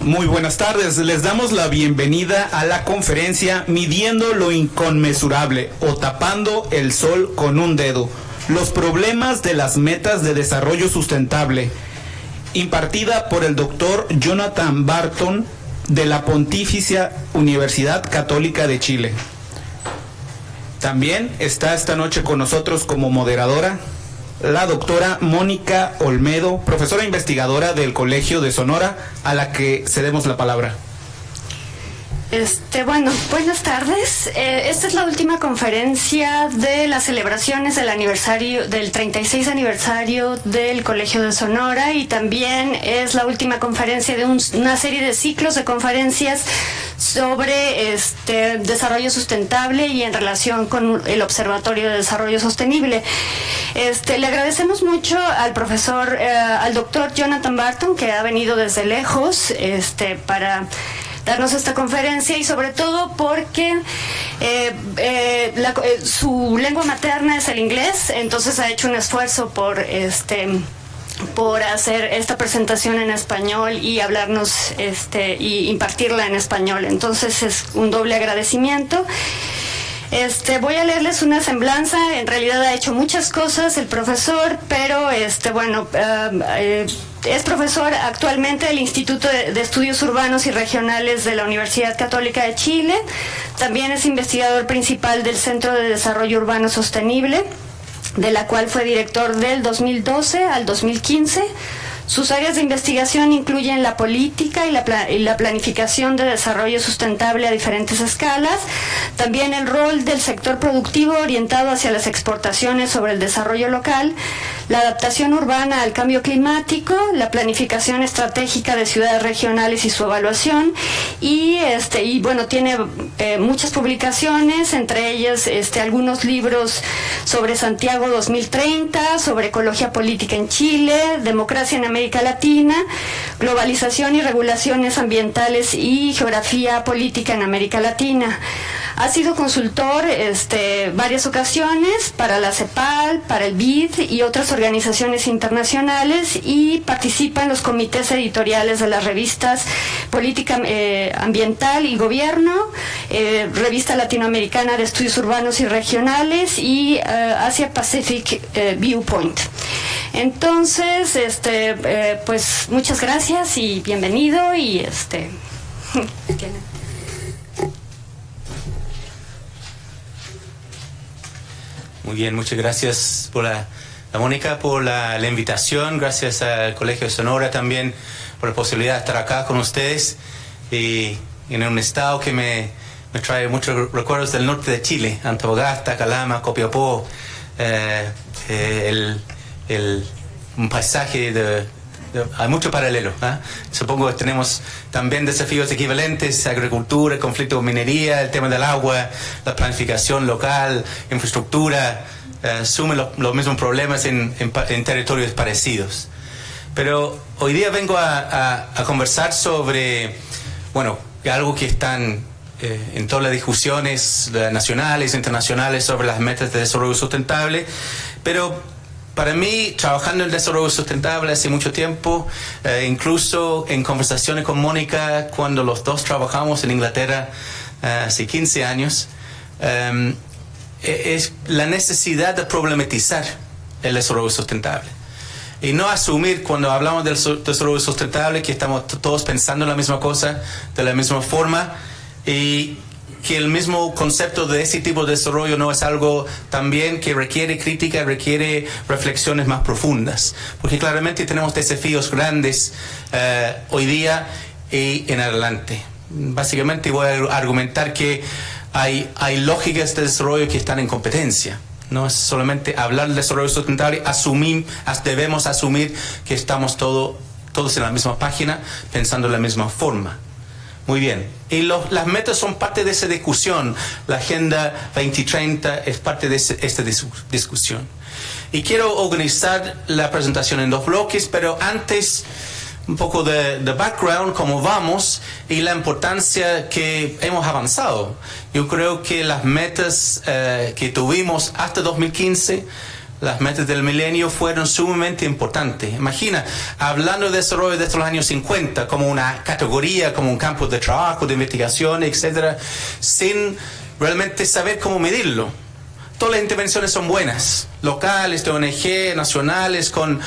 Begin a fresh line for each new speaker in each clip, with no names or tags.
Muy buenas tardes, les damos la bienvenida a la conferencia Midiendo lo inconmensurable o tapando el sol con un dedo, los problemas de las metas de desarrollo sustentable, impartida por el doctor Jonathan Barton de la Pontificia Universidad Católica de Chile. También está esta noche con nosotros como moderadora la doctora Mónica Olmedo, profesora investigadora del Colegio de Sonora, a la que cedemos la palabra.
Bueno, buenas tardes. Esta es la última conferencia de las celebraciones del aniversario, del 36 aniversario del Colegio de Sonora, y también es la última conferencia de una serie de ciclos de conferencias sobre desarrollo sustentable y en relación con el Observatorio de Desarrollo Sostenible. Le agradecemos mucho al profesor, al doctor Jonathan Barton, que ha venido desde lejos para darnos esta conferencia, y sobre todo porque su lengua materna es el inglés, entonces ha hecho un esfuerzo por hacer esta presentación en español y hablarnos y impartirla en español. Entonces es un doble agradecimiento. Voy a leerles una semblanza. En realidad ha hecho muchas cosas el profesor, pero es profesor actualmente del Instituto de Estudios Urbanos y Regionales de la Universidad Católica de Chile. También es investigador principal del Centro de Desarrollo Urbano Sostenible, de la cual fue director del 2012 al 2015. Sus áreas de investigación incluyen la política y la planificación de desarrollo sustentable a diferentes escalas, también el rol del sector productivo orientado hacia las exportaciones sobre el desarrollo local, la adaptación urbana al cambio climático, la planificación estratégica de ciudades regionales y su evaluación, y tiene muchas publicaciones, entre ellas algunos libros sobre Santiago 2030, sobre ecología política en Chile, democracia en América Latina, globalización y regulaciones ambientales y geografía política en América Latina. Ha sido consultor varias ocasiones para la CEPAL, para el BID y otras organizaciones internacionales, y participa en los comités editoriales de las revistas Política Ambiental y Gobierno, Revista Latinoamericana de Estudios Urbanos y Regionales y Asia Pacific Viewpoint. Entonces, pues muchas gracias y bienvenido, y
Muy bien, muchas gracias por la Mónica, por la invitación. Gracias al Colegio de Sonora también por la posibilidad de estar acá con ustedes y en un estado que me trae muchos recuerdos del norte de Chile: Antofagasta, Calama, Copiapó, un paisaje hay mucho paralelo, ¿eh? Supongo que tenemos también desafíos equivalentes: agricultura, conflicto con minería, el tema del agua, la planificación local, infraestructura, sumen los mismos problemas en territorios parecidos. Pero hoy día vengo a conversar sobre, algo que están en todas las discusiones nacionales e internacionales sobre las metas de desarrollo sustentable, pero para mí, trabajando en el desarrollo sustentable hace mucho tiempo, incluso en conversaciones con Mónica, cuando los dos trabajamos en Inglaterra hace 15 años, es la necesidad de problematizar el desarrollo sustentable. Y no asumir, cuando hablamos del desarrollo sustentable, que estamos todos pensando en la misma cosa, de la misma forma, y que el mismo concepto de ese tipo de desarrollo no es algo también que requiere crítica, requiere reflexiones más profundas, porque claramente tenemos desafíos grandes hoy día y en adelante. Básicamente voy a argumentar que hay lógicas de desarrollo que están en competencia. No es solamente hablar del desarrollo sustentable, debemos asumir que estamos todos en la misma página, pensando de la misma forma. Muy bien, y las metas son parte de esa discusión. La Agenda 2030 es parte de esta discusión. Y quiero organizar la presentación en dos bloques, pero antes un poco de background, cómo vamos y la importancia que hemos avanzado. Yo creo que las metas que tuvimos hasta 2015 las metas del milenio fueron sumamente importantes. Imagina, hablando de desarrollo desde los años 50 como una categoría, como un campo de trabajo, de investigación, etcétera, sin realmente saber cómo medirlo. Todas las intervenciones son buenas, locales, de ONG, nacionales, con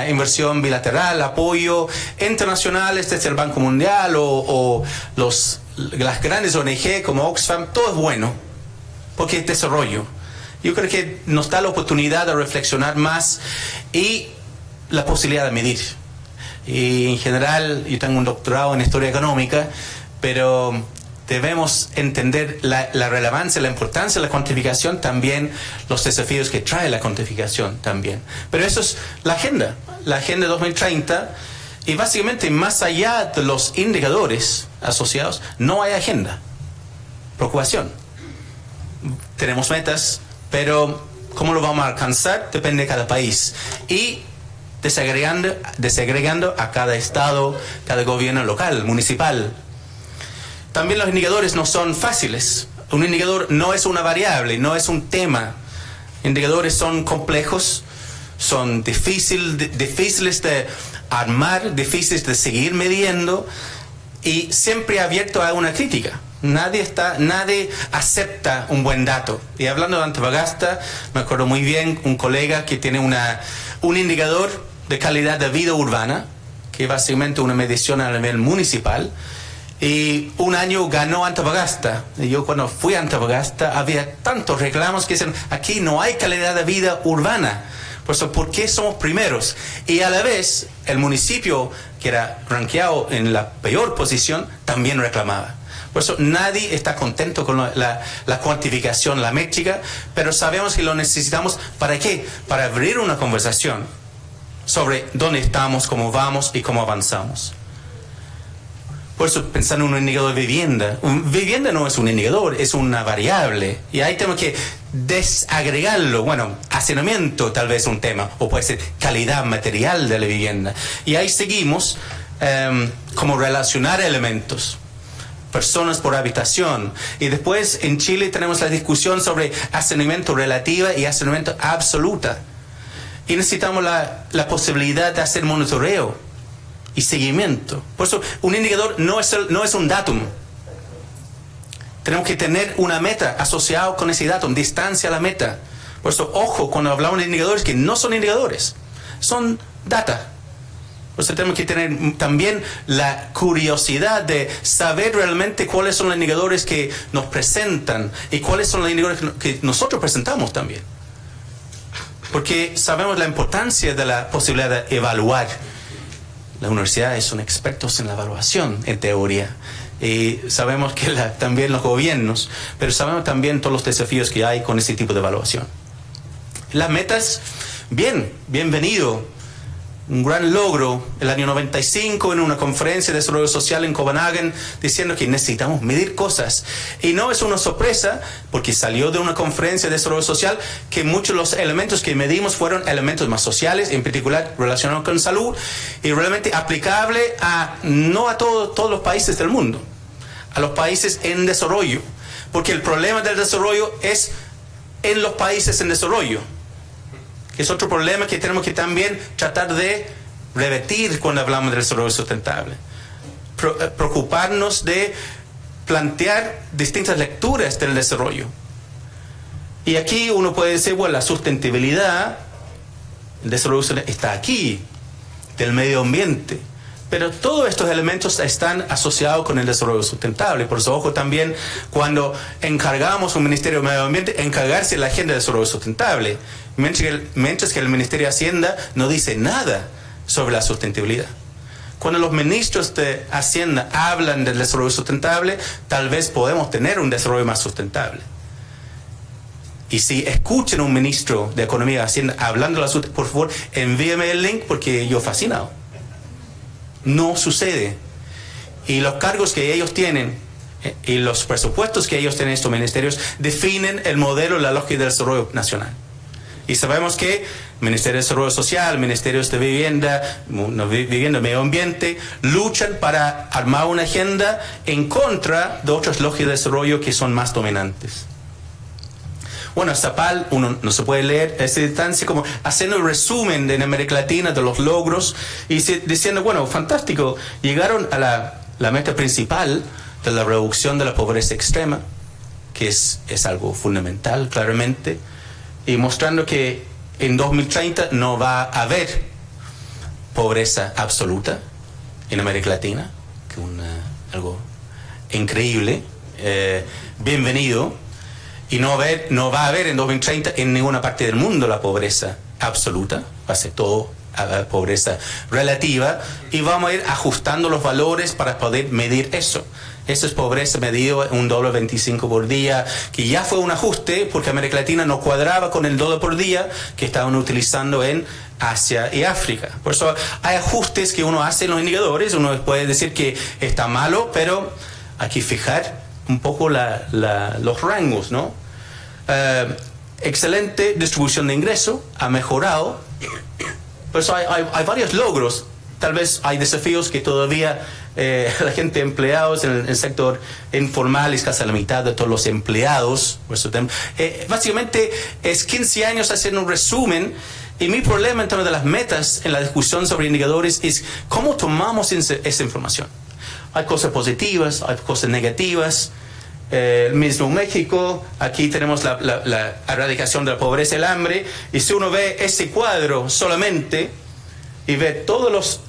inversión bilateral, apoyo, internacionales desde el Banco Mundial o las grandes ONG como Oxfam, todo es bueno, porque es desarrollo. Yo creo que nos da la oportunidad de reflexionar más y la posibilidad de medir. Y en general, yo tengo un doctorado en historia económica, pero debemos entender la relevancia, la importancia de la cuantificación, también los desafíos que trae la cuantificación también. Pero eso es la Agenda 2030, y básicamente más allá de los indicadores asociados, no hay agenda. Preocupación. Tenemos metas, pero cómo lo vamos a alcanzar depende de cada país. Y desagregando a cada estado, cada gobierno local, municipal. También los indicadores no son fáciles. Un indicador no es una variable, no es un tema. Indicadores son complejos, son difíciles de armar, difíciles de seguir midiendo y siempre abierto a una crítica. Nadie acepta un buen dato. Y hablando de Antofagasta, me acuerdo muy bien un colega que tiene un indicador de calidad de vida urbana, que es básicamente una medición a nivel municipal. Y un año ganó Antofagasta. Y yo cuando fui a Antofagasta había tantos reclamos que dicen, aquí no hay calidad de vida urbana. Por eso, ¿por qué somos primeros? Y a la vez, el municipio que era rankeado en la peor posición también reclamaba. Por eso nadie está contento con la cuantificación, la métrica, pero sabemos que lo necesitamos. ¿Para qué? Para abrir una conversación sobre dónde estamos, cómo vamos y cómo avanzamos. Por eso, pensando en un indicador de vivienda. Vivienda no es un indicador, es una variable. Y ahí tenemos que desagregarlo. Bueno, hacinamiento tal vez es un tema, o puede ser calidad material de la vivienda. Y ahí seguimos como relacionar elementos. Personas por habitación. Y después en Chile tenemos la discusión sobre hacinamiento relativa y hacinamiento absoluta. Y necesitamos la posibilidad de hacer monitoreo y seguimiento. Por eso, un indicador no es un datum. Tenemos que tener una meta asociada con ese datum, distancia a la meta. Por eso, ojo, cuando hablamos de indicadores que no son indicadores, son data. Por eso tenemos que tener también la curiosidad de saber realmente cuáles son los indicadores que nos presentan y cuáles son los indicadores que nosotros presentamos también. Porque sabemos la importancia de la posibilidad de evaluar. Las universidades son expertos en la evaluación, en teoría. Y sabemos que también los gobiernos, pero sabemos también todos los desafíos que hay con ese tipo de evaluación. Las metas, bienvenido. Un gran logro el año 95 en una conferencia de desarrollo social en Copenhagen, diciendo que necesitamos medir cosas. Y no es una sorpresa, porque salió de una conferencia de desarrollo social que muchos de los elementos que medimos fueron elementos más sociales, en particular relacionados con salud, y realmente aplicable no a todos los países del mundo, a los países en desarrollo. Porque el problema del desarrollo es en los países en desarrollo, que es otro problema que tenemos que también tratar de revertir cuando hablamos del desarrollo sustentable. Preocuparnos de plantear distintas lecturas del desarrollo. Y aquí uno puede decir, bueno, la sustentabilidad, el desarrollo está aquí, del medio ambiente. Pero todos estos elementos están asociados con el desarrollo sustentable. Por eso, ojo también, cuando encargamos un Ministerio de Medio Ambiente, encargarse de la agenda de desarrollo sustentable. Mientras que el Ministerio de Hacienda no dice nada sobre la sustentabilidad. Cuando los ministros de Hacienda hablan del desarrollo sustentable, tal vez podemos tener un desarrollo más sustentable. Y si escuchan a un ministro de Economía y Hacienda hablando de la sustentabilidad, por favor, envíeme el link porque yo fascinado. No sucede. Y los cargos que ellos tienen y los presupuestos que ellos tienen estos ministerios definen el modelo y la lógica del desarrollo nacional. Y sabemos que Ministerio de Desarrollo Social, Ministerios de Vivienda, Medio Ambiente, luchan para armar una agenda en contra de otras lógicas de desarrollo que son más dominantes. Bueno, Zapal, uno no se puede leer esa distancia, como haciendo un resumen en América Latina de los logros y diciendo, bueno, fantástico, llegaron a la meta principal de la reducción de la pobreza extrema, que es algo fundamental, claramente, y mostrando que en 2030 no va a haber pobreza absoluta en América Latina, que algo increíble, bienvenido, y no va a haber en 2030 en ninguna parte del mundo la pobreza absoluta, va a ser todo pobreza relativa, y vamos a ir ajustando los valores para poder medir eso. Eso es pobreza medido en $1.25 por día, que ya fue un ajuste porque América Latina no cuadraba con el $1 por día que estaban utilizando en Asia y África. Por eso hay ajustes que uno hace en los indicadores, uno puede decir que está malo, pero hay que fijar un poco los rangos, ¿no? Excelente distribución de ingreso, ha mejorado. Por eso hay varios logros. Tal vez hay desafíos que todavía la gente empleados en el sector informal es casi la mitad de todos los empleados. Básicamente es 15 años haciendo un resumen, y mi problema en términos de las metas en la discusión sobre indicadores es cómo tomamos esa información. Hay cosas positivas, hay cosas negativas. Mismo México, aquí tenemos la erradicación de la pobreza y el hambre, y si uno ve ese cuadro solamente y ve todos los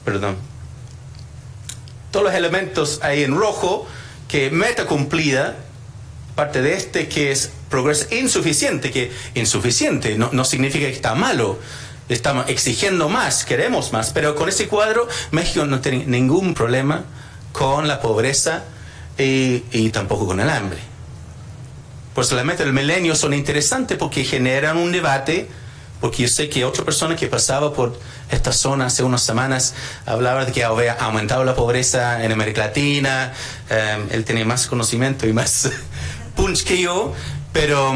elementos ahí en rojo, que meta cumplida, parte de que es progreso insuficiente, que insuficiente no significa que está malo, estamos exigiendo más, queremos más, pero con ese cuadro México no tiene ningún problema con la pobreza y tampoco con el hambre. Por eso las metas del milenio son interesantes porque generan un debate. Porque yo sé que otra persona que pasaba por esta zona hace unas semanas hablaba de que había aumentado la pobreza en América Latina. Él tenía más conocimiento y más punch que yo, pero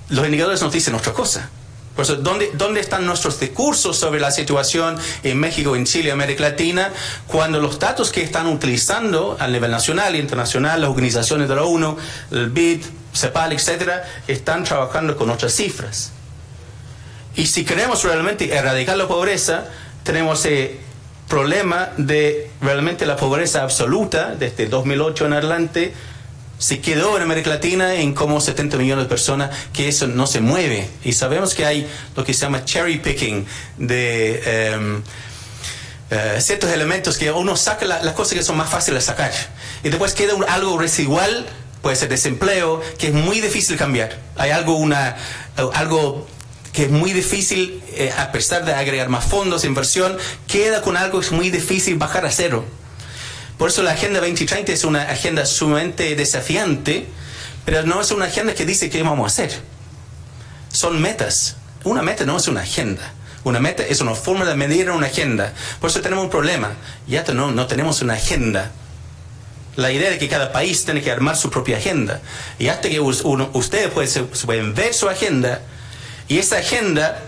los indicadores nos dicen otra cosa. Por eso, ¿dónde están nuestros discursos sobre la situación en México, en Chile, América Latina, cuando los datos que están utilizando a nivel nacional e internacional, las organizaciones de la ONU, el BID, CEPAL, etcétera, están trabajando con otras cifras? Y si queremos realmente erradicar la pobreza, tenemos el problema de realmente la pobreza absoluta desde 2008 en adelante. Se quedó en América Latina en como 70 millones de personas, que eso no se mueve. Y sabemos que hay lo que se llama cherry picking de ciertos elementos que uno saca las cosas que son más fáciles de sacar. Y después queda algo residual, puede ser desempleo, que es muy difícil cambiar. Hay algo que es muy difícil, a pesar de agregar más fondos, inversión, queda con algo que es muy difícil bajar a cero. Por eso la Agenda 2030 es una agenda sumamente desafiante, pero no es una agenda que dice qué vamos a hacer. Son metas. Una meta no es una agenda. Una meta es una forma de medir una agenda. Por eso tenemos un problema. Ya no tenemos una agenda. La idea de que cada país tiene que armar su propia agenda. Y hasta que ustedes pueden ver su agenda, y esa agenda,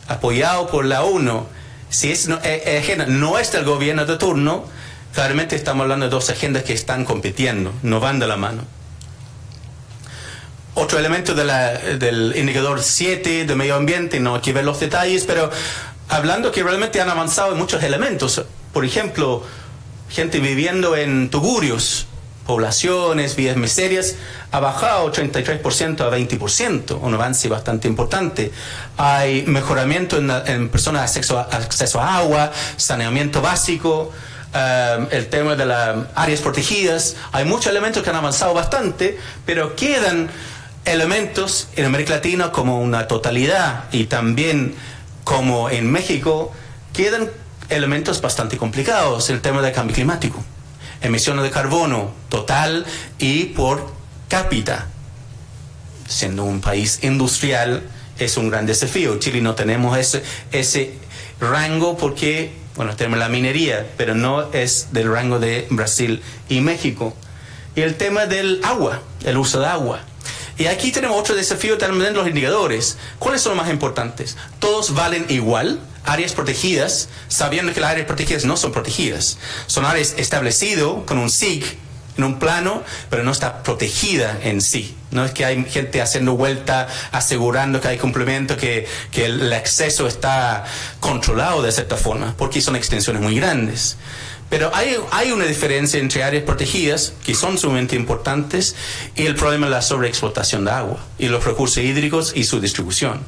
apoyado por la ONU, si esa agenda no es del gobierno de turno, claramente estamos hablando de dos agendas que están compitiendo, no van de la mano. Otro elemento del indicador 7 de medio ambiente, no hay que ver los detalles, pero hablando que realmente han avanzado en muchos elementos. Por ejemplo, gente viviendo en tugurios, poblaciones, vidas miserias, ha bajado 33% a 20%, un avance bastante importante. Hay mejoramiento en personas acceso a agua, saneamiento básico, el tema de las áreas protegidas. Hay muchos elementos que han avanzado bastante, pero quedan elementos en América Latina como una totalidad, y también como en México, quedan elementos bastante complicados. El tema del cambio climático, emisiones de carbono total y por cápita. Siendo un país industrial, es un gran desafío. Chile no tenemos ese rango porque, bueno, tenemos la minería, pero no es del rango de Brasil y México. Y el tema del agua, el uso de agua. Y aquí tenemos otro desafío también en los indicadores. ¿Cuáles son los más importantes? ¿Todos valen igual? Áreas protegidas, sabiendo que las áreas protegidas no son protegidas. Son áreas establecidas con un SIG, en un plano, pero no está protegida en sí. No es que hay gente haciendo vuelta, asegurando que hay cumplimiento, que el acceso está controlado de cierta forma, porque son extensiones muy grandes. Pero hay una diferencia entre áreas protegidas, que son sumamente importantes, y el problema de la sobreexplotación de agua, y los recursos hídricos y su distribución.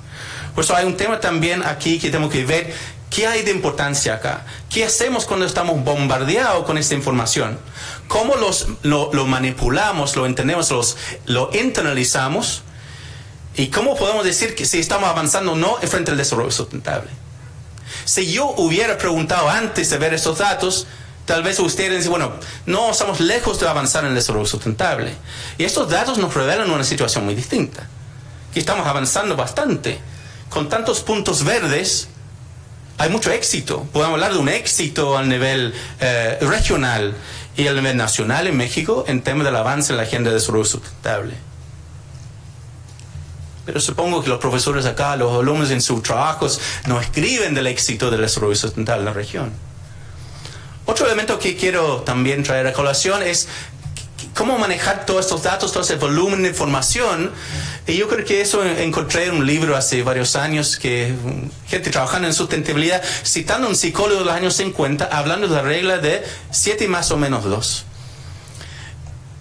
Por eso hay un tema también aquí que tenemos que ver, ¿qué hay de importancia acá? ¿Qué hacemos cuando estamos bombardeados con esta información? ¿Cómo lo manipulamos, lo entendemos, lo internalizamos? ¿Y cómo podemos decir que si estamos avanzando o no frente al desarrollo sustentable? Si yo hubiera preguntado antes de ver estos datos, tal vez ustedes dicen, bueno, no, estamos lejos de avanzar en el desarrollo sustentable. Y estos datos nos revelan una situación muy distinta. Que estamos avanzando bastante. Con tantos puntos verdes, hay mucho éxito. Podemos hablar de un éxito a nivel regional y a nivel nacional en México en temas del avance en la agenda de desarrollo sustentable. Pero supongo que los profesores acá, los alumnos en sus trabajos, nos escriben del éxito del desarrollo sustentable en la región. Otro elemento que quiero también traer a colación es cómo manejar todos estos datos, todo ese volumen de información. Y yo creo que eso encontré en un libro hace varios años, que gente trabajando en sustentabilidad, citando a un psicólogo de los años 50, hablando de la regla de 7 más o menos 2.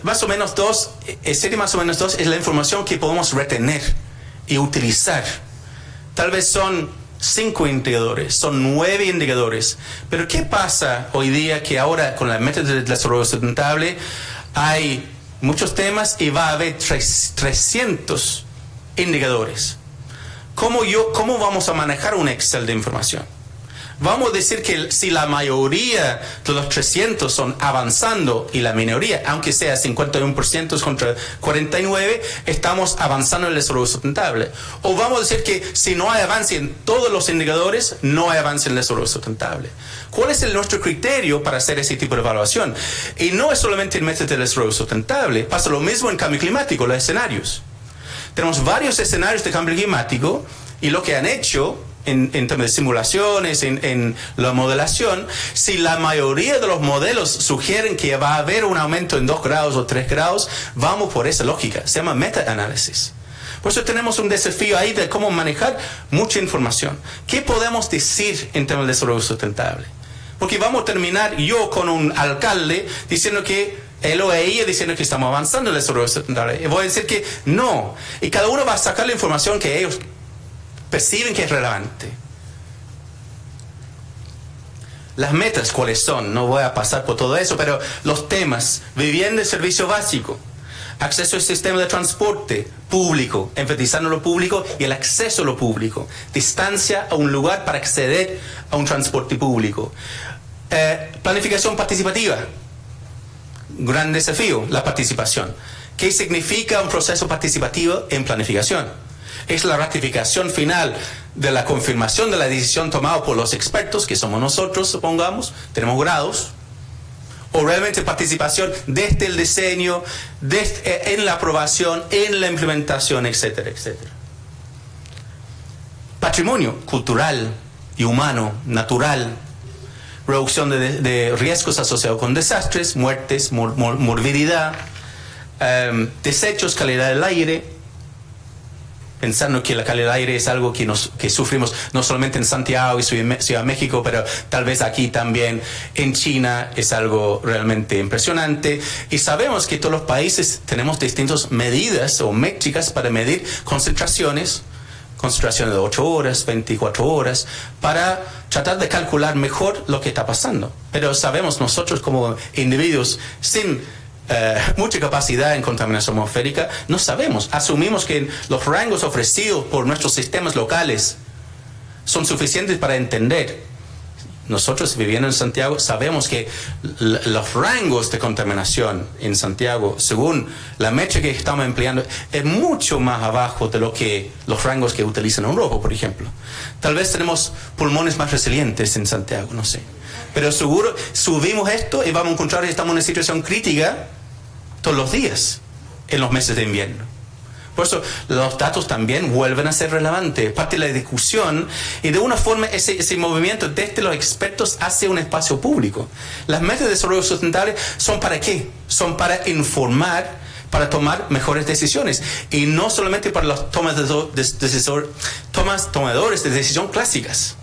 Más o menos 2, 7 más o menos 2 es la información que podemos retener y utilizar. Tal vez son 5 indicadores, son 9 indicadores. Pero ¿qué pasa hoy día que ahora con la meta del desarrollo sustentable hay muchos temas y va a haber 300 indicadores? ¿Cómo vamos a manejar un Excel de información? Vamos a decir que si la mayoría de los 300 son avanzando y la minoría, aunque sea 51% contra 49%, estamos avanzando en el desarrollo sustentable. O vamos a decir que si no hay avance en todos los indicadores, no hay avance en el desarrollo sustentable. ¿Cuál es nuestro criterio para hacer ese tipo de evaluación? Y no es solamente el método del desarrollo sustentable, pasa lo mismo en cambio climático, los escenarios. Tenemos varios escenarios de cambio climático y lo que han hecho en términos de simulaciones, en la modelación, si la mayoría de los modelos sugieren que va a haber un aumento en 2 grados o 3 grados, vamos por esa lógica. Se llama meta-análisis. Por eso tenemos un desafío ahí de cómo manejar mucha información. ¿Qué podemos decir en términos de desarrollo sustentable? Porque vamos a terminar yo con un alcalde diciendo que él o ella diciendo que estamos avanzando en el desarrollo sustentable. Y voy a decir que no. Y cada uno va a sacar la información que ellos perciben que es relevante. Las metas, ¿cuáles son? No voy a pasar por todo eso, pero los temas: vivienda y servicio básico, acceso al sistema de transporte público, enfatizando lo público y el acceso a lo público, distancia a un lugar para acceder a un transporte público, planificación participativa, gran desafío, la participación. ¿Qué significa un proceso participativo en planificación? Es la ratificación final de la confirmación de la decisión tomada por los expertos, que somos nosotros, supongamos, tenemos grados, o realmente participación desde el diseño, en la aprobación, en la implementación, etcétera, etcétera. Patrimonio cultural y humano, natural, reducción de riesgos asociados con desastres, muertes, morbilidad, desechos, calidad del aire, pensando que la calidad del aire es algo que sufrimos no solamente en Santiago y Ciudad de México, pero tal vez aquí también en China es algo realmente impresionante. Y sabemos que todos los países tenemos distintas medidas o métricas para medir concentraciones de 8 horas, 24 horas, para tratar de calcular mejor lo que está pasando. Pero sabemos nosotros como individuos sin mucha capacidad en contaminación atmosférica, no sabemos. Asumimos que los rangos ofrecidos por nuestros sistemas locales son suficientes para entender. Nosotros viviendo en Santiago sabemos que los rangos de contaminación en Santiago, según la métrica que estamos empleando, es mucho más abajo de los rangos que utilizan en Europa, por ejemplo. Tal vez tenemos pulmones más resilientes en Santiago, no sé. Pero seguro subimos esto y vamos a encontrar que estamos en una situación crítica todos los días en los meses de invierno. Por eso los datos también vuelven a ser relevantes, parte de la discusión, y de una forma ese movimiento desde los expertos hacia un espacio público. Las metas de desarrollo sustentable son ¿para qué? Son para informar, para tomar mejores decisiones, y no solamente para los tomadores de decisión clásicas,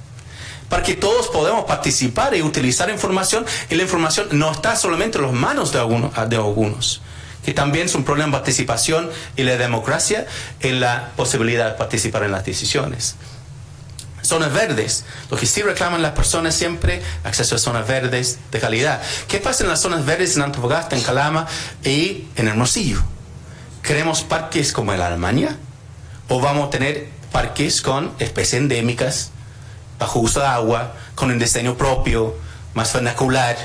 para que todos podamos participar y utilizar información, y la información no está solamente en las manos de algunos, que también es un problema de participación y la democracia en la posibilidad de participar en las decisiones. Zonas verdes, lo que sí reclaman las personas siempre, acceso a zonas verdes de calidad. ¿Qué pasa en las zonas verdes en Antofagasta, en Calama y en Hermosillo? ¿Queremos parques como en Alemania? ¿O vamos a tener parques con especies endémicas, bajo uso de agua, con un diseño propio, más vernacular?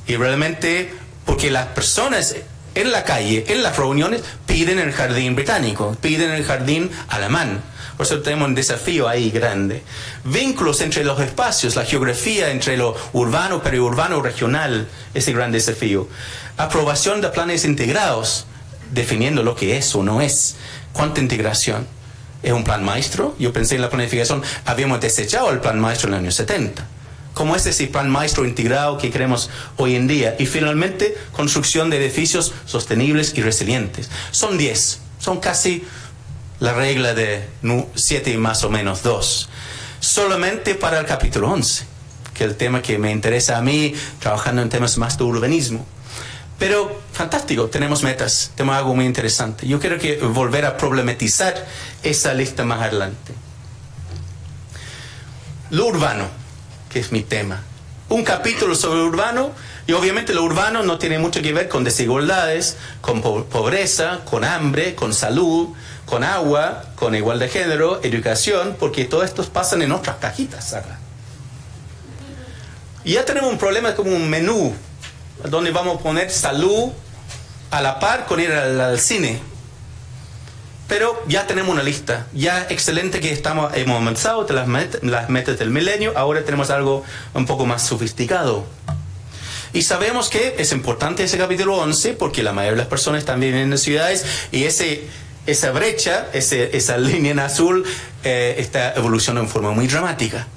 Y realmente, porque las personas en la calle, en las reuniones, piden el jardín británico, piden el jardín alemán. Por eso tenemos un desafío ahí grande. Vínculos entre los espacios, la geografía entre lo urbano, periurbano, regional, ese gran desafío. Aprobación de planes integrados, definiendo lo que es o no es. ¿Cuánta integración? ¿Es un plan maestro? Yo pensé en la planificación, habíamos desechado el plan maestro en los años 70. ¿Cómo es ese plan maestro integrado que queremos hoy en día? Y finalmente, construcción de edificios sostenibles y resilientes. Son 10, son casi la regla de 7 y más o menos 2. Solamente para el capítulo 11, que es el tema que me interesa a mí, trabajando en temas más de urbanismo. Pero, fantástico, tenemos metas, tenemos algo muy interesante. Yo quiero volver a problematizar esa lista más adelante. Lo urbano, que es mi tema. Un capítulo sobre lo urbano, y obviamente lo urbano no tiene mucho que ver con desigualdades, con pobreza, con hambre, con salud, con agua, con igualdad de género, educación, porque todo esto pasan en otras cajitas acá. Y ya tenemos un problema como un menú, donde vamos a poner salud a la par con ir al cine. Pero ya tenemos una lista, ya excelente que hemos avanzado de las metas del milenio, ahora tenemos algo un poco más sofisticado. Y sabemos que es importante ese capítulo 11 porque la mayoría de las personas están viviendo en ciudades y esa brecha, esa línea en azul está evolucionando en forma muy dramática.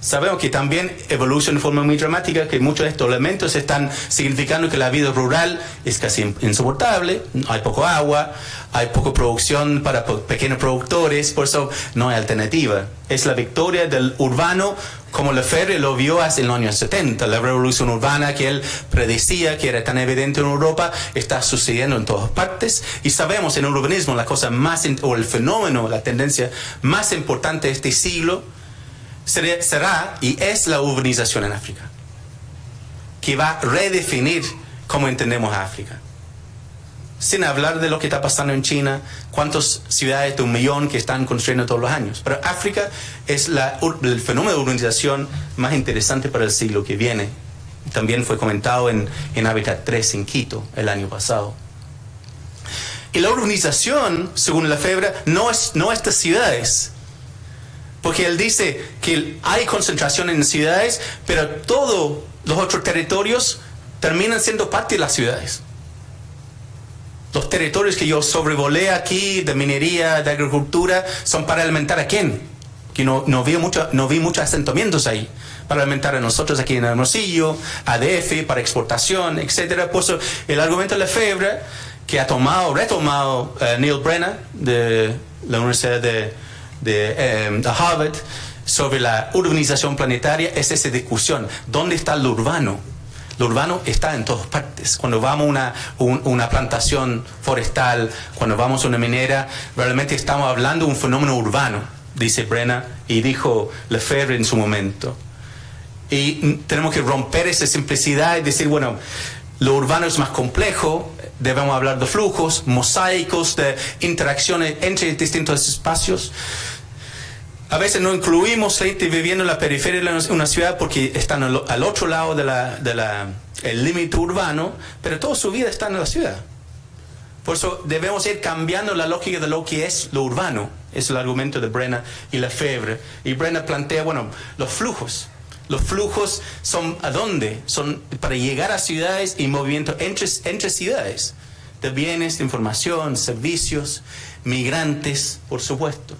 Sabemos que también evoluciona de forma muy dramática, que muchos de estos elementos están significando que la vida rural es casi insoportable, hay poco agua, hay poca producción para pequeños productores, por eso no hay alternativa. Es la victoria del urbano como Lefebvre lo vio hace en los años 70. La revolución urbana que él predecía, que era tan evidente en Europa, está sucediendo en todas partes. Y sabemos en el urbanismo la cosa más, o el fenómeno, la tendencia más importante de este siglo, será y es la urbanización en África, que va a redefinir cómo entendemos a África. Sin hablar de lo que está pasando en China, cuántas ciudades de 1 millón que están construyendo todos los años. Pero África es el fenómeno de urbanización más interesante para el siglo que viene. También fue comentado en Hábitat 3 en Quito el año pasado. Y la urbanización, según Lefebvre, no es de ciudades. Porque él dice que hay concentración en ciudades, pero todos los otros territorios terminan siendo parte de las ciudades. Los territorios que yo sobrevolé aquí, de minería, de agricultura, son para alimentar a quién. Que no vi muchos asentamientos ahí. Para alimentar a nosotros aquí en Hermosillo, ADF, para exportación, etc. Por eso el argumento de Lefebvre, que ha retomado Neil Brenner, de la Universidad de Harvard, sobre la urbanización planetaria, es esa discusión. ¿Dónde está lo urbano? Lo urbano está en todas partes. Cuando vamos a una plantación forestal, cuando vamos a una minera, realmente estamos hablando de un fenómeno urbano, dice Brenner, y dijo Lefebvre en su momento. Y tenemos que romper esa simplicidad y decir, bueno, lo urbano es más complejo, debemos hablar de flujos, mosaicos, de interacciones entre distintos espacios. A veces no incluimos gente viviendo en la periferia de una ciudad porque están al otro lado el límite urbano, pero toda su vida están en la ciudad. Por eso debemos ir cambiando la lógica de lo que es lo urbano. Es el argumento de Brenner y Lefebvre. Y Brenner plantea, bueno, los flujos. Los flujos son ¿a dónde? Son para llegar a ciudades y movimiento entre ciudades. de bienes, de información, servicios, migrantes, por supuesto.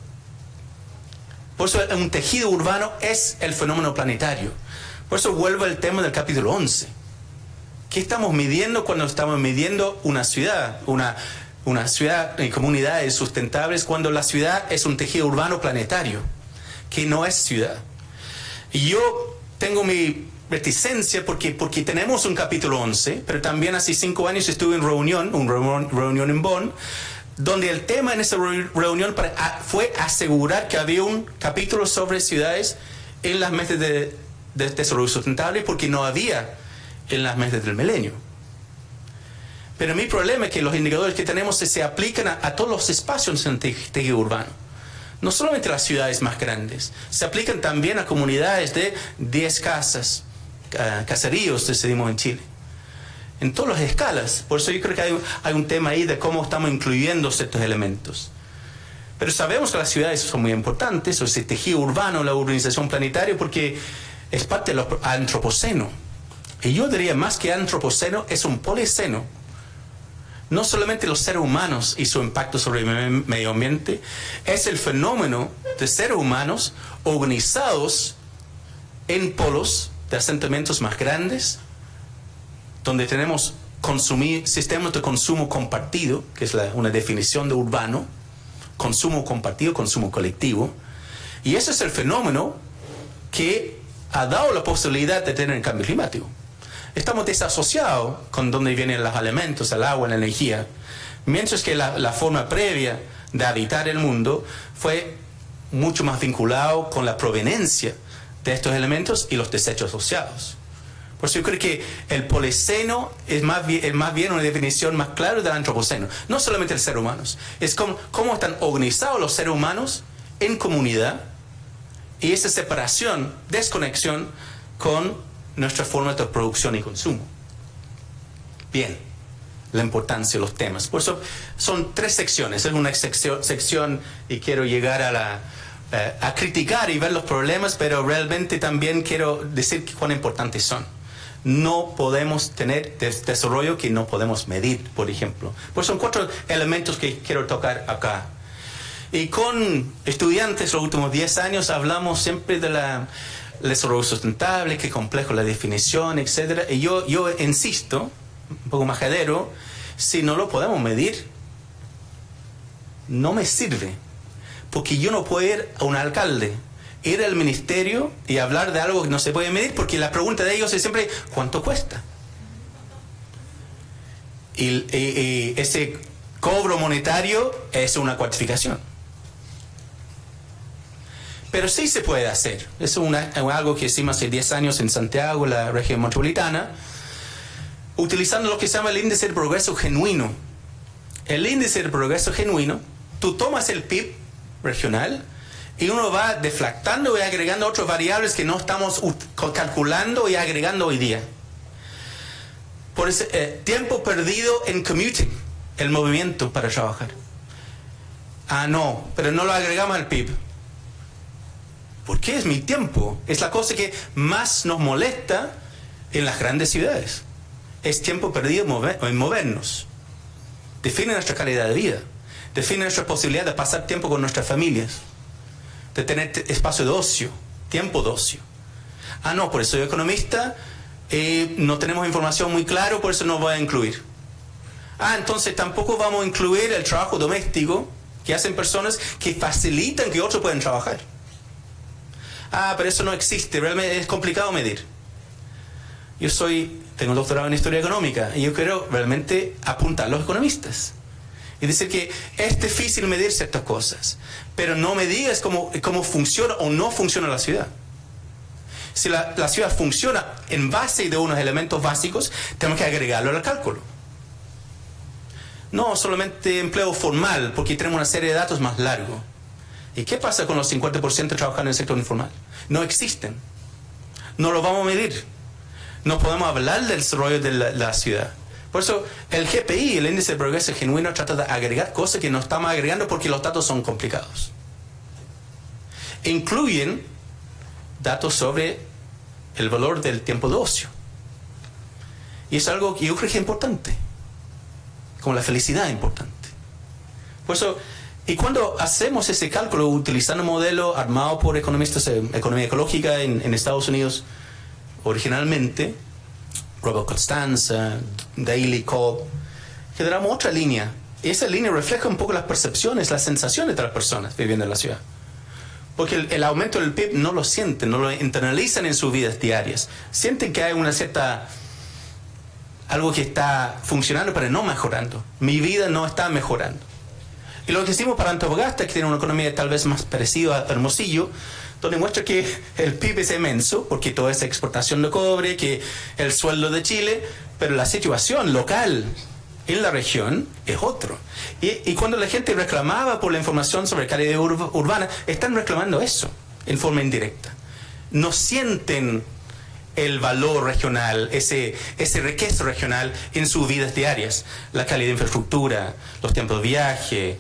Por eso un tejido urbano es el fenómeno planetario. Por eso vuelvo al tema del capítulo 11. ¿Qué estamos midiendo cuando estamos midiendo una ciudad? Una ciudad y comunidades sustentables, cuando la ciudad es un tejido urbano planetario, que no es ciudad. Y yo tengo mi reticencia porque tenemos un capítulo 11, pero también hace 5 años estuve en una reunión en Bonn, donde el tema en esa reunión fue asegurar que había un capítulo sobre ciudades en las metas de desarrollo sustentable, porque no había en las metas del milenio. Pero mi problema es que los indicadores que tenemos se aplican a todos los espacios en el tejido urbano. No solamente a las ciudades más grandes, se aplican también a comunidades de 10 casas, caseríos, decidimos en Chile. En todas las escalas. Por eso yo creo que hay un tema ahí de cómo estamos incluyendo ciertos elementos. Pero sabemos que las ciudades son muy importantes, o ese tejido urbano, la urbanización planetaria, porque es parte del antropoceno. Y yo diría más que antropoceno, es un policeno. No solamente los seres humanos y su impacto sobre el medio ambiente, es el fenómeno de seres humanos organizados en polos de asentamientos más grandes, donde tenemos sistemas de consumo compartido, que es una definición de urbano, consumo compartido, consumo colectivo, y ese es el fenómeno que ha dado la posibilidad de tener el cambio climático. Estamos desasociados con dónde vienen los elementos, el agua, la energía, mientras que la forma previa de habitar el mundo fue mucho más vinculado con la proveniencia de estos elementos y los desechos asociados. Por eso yo creo que el policeno es más bien una definición más clara del antropoceno. No solamente los seres humanos, es cómo están organizados los seres humanos en comunidad, y esa separación, desconexión con nuestra forma de producción y consumo. Bien, la importancia de los temas. Por eso son 3 secciones. Es una sección y quiero llegar a criticar y ver los problemas, pero realmente también quiero decir cuán importantes son. No podemos tener desarrollo que no podemos medir, por ejemplo. Pues son 4 elementos que quiero tocar acá. Y con estudiantes los últimos 10 años hablamos siempre de el desarrollo sustentable, qué complejo la definición, etc. Y yo insisto, un poco majadero, si no lo podemos medir, no me sirve. Porque yo no puedo ir a un alcalde, ir al ministerio y hablar de algo que no se puede medir, porque la pregunta de ellos es siempre, ¿cuánto cuesta? Y ese cobro monetario es una cuantificación. Pero sí se puede hacer. Es algo que hicimos hace 10 años en Santiago, la región metropolitana, utilizando lo que se llama el índice de progreso genuino. El índice de progreso genuino, tú tomas el PIB regional y uno va deflactando y agregando otras variables que no estamos calculando y agregando hoy día. Por ese tiempo perdido en commuting, el movimiento para trabajar. No, pero no lo agregamos al PIB. ¿Por qué es mi tiempo? Es la cosa que más nos molesta en las grandes ciudades. Es tiempo perdido en movernos. Define nuestra calidad de vida. Define nuestra posibilidad de pasar tiempo con nuestras familias. De tener espacio de ocio, tiempo de ocio. No, por eso soy economista, no tenemos información muy clara, por eso no voy a incluir. Entonces tampoco vamos a incluir el trabajo doméstico que hacen personas que facilitan que otros puedan trabajar. Pero eso no existe, realmente es complicado medir. Tengo un doctorado en historia económica y yo quiero realmente apuntar a los economistas y decir que es difícil medir ciertas cosas, pero no me digas cómo funciona o no funciona la ciudad. Si la ciudad funciona en base de unos elementos básicos, tenemos que agregarlo al cálculo. No solamente empleo formal, porque tenemos una serie de datos más largos. ¿Y qué pasa con los 50% trabajando en el sector informal? No existen. No lo vamos a medir. No podemos hablar del desarrollo de la ciudad. Por eso el GPI, el índice de progreso genuino, trata de agregar cosas que no estamos agregando porque los datos son complicados. Incluyen datos sobre el valor del tiempo de ocio. Y es algo que yo creo que es importante. como la felicidad es importante. Por eso, y cuando hacemos ese cálculo utilizando un modelo armado por economistas de economía ecológica en Estados Unidos, originalmente, Robert Costanza, Daly, Cobb, generamos otra línea. Y esa línea refleja un poco las percepciones, las sensaciones de las personas viviendo en la ciudad. Porque el aumento del PIB no lo sienten, no lo internalizan en sus vidas diarias. Sienten que hay una cierta... algo que está funcionando pero no mejorando. Mi vida no está mejorando. Y lo que hicimos para Antofagasta, que tiene una economía tal vez más parecida a Hermosillo, donde muestra que el PIB es inmenso, porque toda esa exportación de cobre, que el sueldo de Chile, pero la situación local en la región es otro. Y cuando la gente reclamaba por la información sobre calidad urbana, están reclamando eso en forma indirecta. No sienten el valor regional, ese riqueza regional en sus vidas diarias. La calidad de infraestructura, los tiempos de viaje,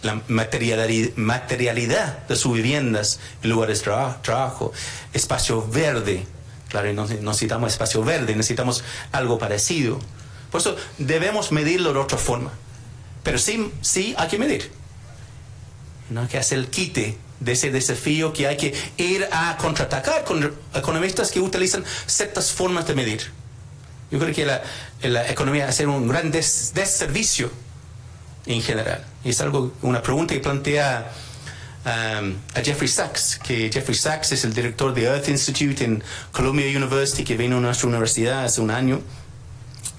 la materialidad de sus viviendas en lugares de trabajo, espacio verde. Claro, no necesitamos espacio verde, necesitamos algo parecido. Por eso debemos medirlo de otra forma. Pero sí hay que medir. No hay que hacer el quite de ese desafío que hay que ir a contraatacar con economistas que utilizan ciertas formas de medir. Yo creo que la economía hace un gran desservicio en general. Y es una pregunta que plantea a Jeffrey Sachs, que Jeffrey Sachs es el director de Earth Institute en Columbia University, que vino a nuestra universidad hace un año.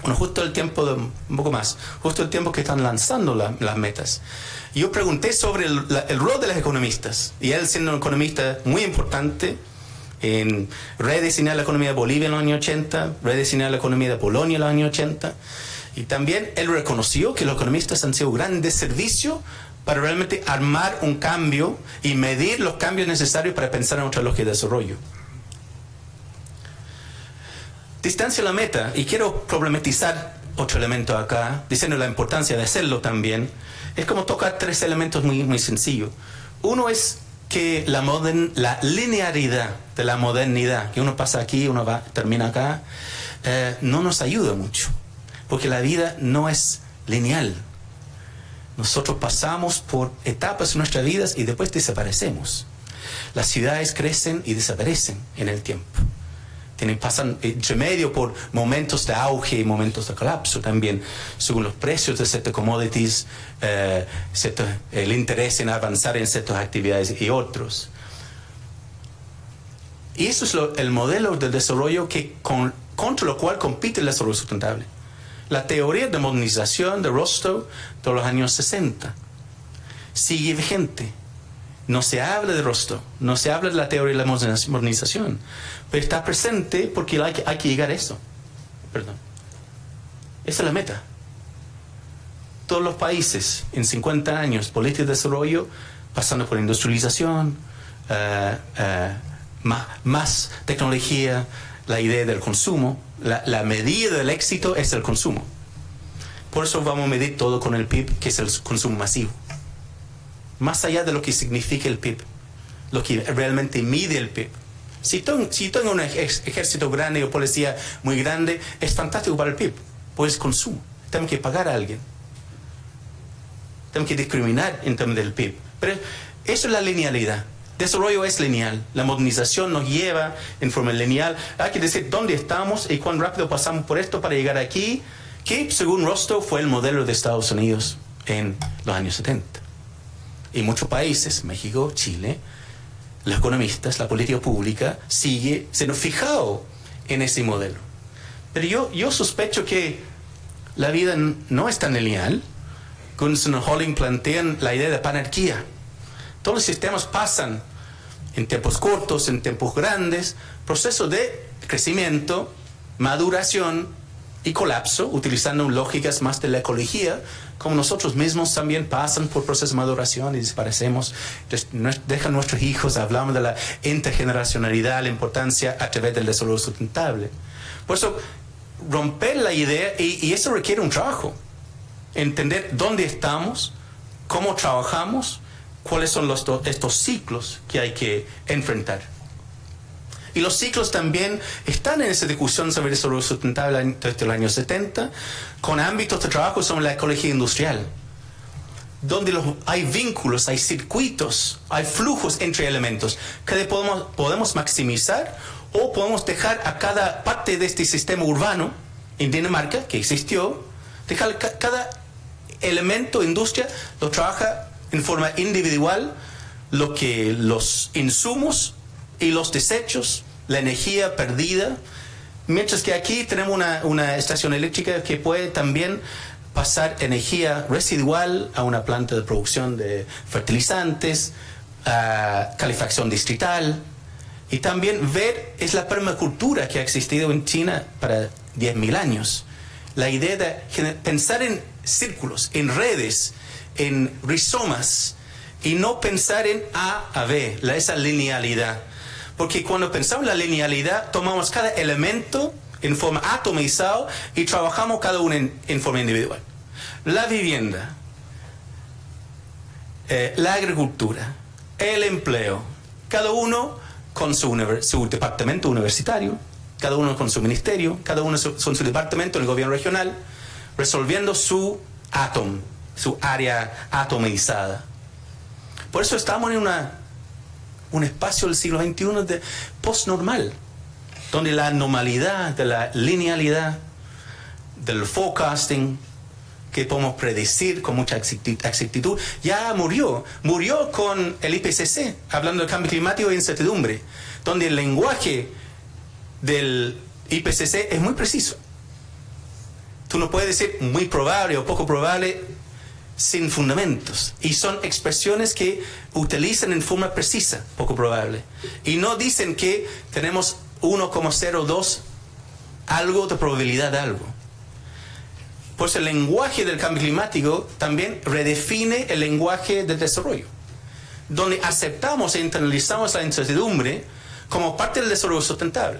Bueno, justo el tiempo, un poco más, justo el tiempo que están lanzando las metas. Y yo pregunté sobre el rol de los economistas, y él siendo un economista muy importante en rediseñar la economía de Bolivia en los años 80, rediseñar la economía de Polonia en los años 80, y también él reconoció que los economistas han sido un gran desservicio para realmente armar un cambio y medir los cambios necesarios para pensar en otra lógica de desarrollo. Distancia a la meta, y quiero problematizar otro elemento acá, diciendo la importancia de hacerlo también. Es como tocar tres elementos muy, muy sencillos. Uno es que la linearidad de la modernidad, que uno pasa aquí, termina acá, no nos ayuda mucho, porque la vida no es lineal. Nosotros pasamos por etapas en nuestras vidas y después desaparecemos. Las ciudades crecen y desaparecen en el tiempo. Pasan entre medio por momentos de auge y momentos de colapso también, según los precios de ciertas commodities, el interés en avanzar en ciertas actividades y otros. Y eso es el modelo del desarrollo contra lo cual compite el desarrollo sustentable. La teoría de modernización de Rostow de los años 60 sigue vigente. No se habla de Rostow, no se habla de la teoría de la modernización, pero está presente porque hay que llegar a eso. Perdón. Esa es la meta. Todos los países en 50 años, política de desarrollo, pasando por industrialización, más tecnología, la idea del consumo, la medida del éxito es el consumo. Por eso vamos a medir todo con el PIB, que es el consumo masivo. Más allá de lo que significa el PIB, lo que realmente mide el PIB. Si tengo un ejército grande o policía muy grande, es fantástico para el PIB, pues es consumo. Tenemos que pagar a alguien. Tenemos que discriminar en términos del PIB. Pero eso es la linealidad. Desarrollo es lineal. La modernización nos lleva en forma lineal. Hay que decir dónde estamos y cuán rápido pasamos por esto para llegar aquí, que según Rostow fue el modelo de Estados Unidos en los años 70. Y muchos países, México, Chile, los economistas, la política pública sigue siendo fijado en ese modelo. Pero yo sospecho que la vida no es tan lineal. Gunston y Holling plantean la idea de panarquía. Todos los sistemas pasan en tiempos cortos, en tiempos grandes, procesos de crecimiento, maduración y colapso, utilizando lógicas más de la ecología, como nosotros mismos también pasan por procesos de maduración y desaparecemos. Dejan nuestros hijos, hablamos de la intergeneracionalidad, la importancia a través del desarrollo sustentable. Por eso, romper la idea, y eso requiere un trabajo, entender dónde estamos, cómo trabajamos, cuáles son estos ciclos que hay que enfrentar. Y los ciclos también están en esa discusión sobre el desarrollo sustentable desde los años 70, con ámbitos de trabajo sobre la ecología industrial, donde hay vínculos, hay circuitos, hay flujos entre elementos que podemos maximizar o podemos dejar a cada parte de este sistema urbano en Dinamarca, que existió, dejar cada elemento, industria, lo trabaja en forma individual, los insumos y los desechos, la energía perdida, mientras que aquí tenemos una estación eléctrica que puede también pasar energía residual a una planta de producción de fertilizantes, calefacción distrital, y también ver es la permacultura que ha existido en China para 10.000 años. La idea de pensar en círculos, en redes, en rizomas, y no pensar en A a B, esa linealidad. Porque cuando pensamos en la linealidad, tomamos cada elemento en forma atomizada y trabajamos cada uno en forma individual. La vivienda, la agricultura, el empleo, cada uno con su departamento universitario, cada uno con su ministerio, cada uno con su departamento en el gobierno regional, resolviendo su área atomizada. Por eso estamos en un espacio del siglo XXI de post-normal, donde la normalidad de la linealidad, del forecasting, que podemos predecir con mucha exactitud, ya murió. Murió con el IPCC, hablando de cambio climático e incertidumbre, donde el lenguaje del IPCC es muy preciso. Tú no puedes decir muy probable o poco probable sin fundamentos. Y son expresiones que utilizan en forma precisa, poco probable. Y no dicen que tenemos 1,02 algo de probabilidad de algo. Pues el lenguaje del cambio climático también redefine el lenguaje del desarrollo, donde aceptamos e internalizamos la incertidumbre como parte del desarrollo sustentable,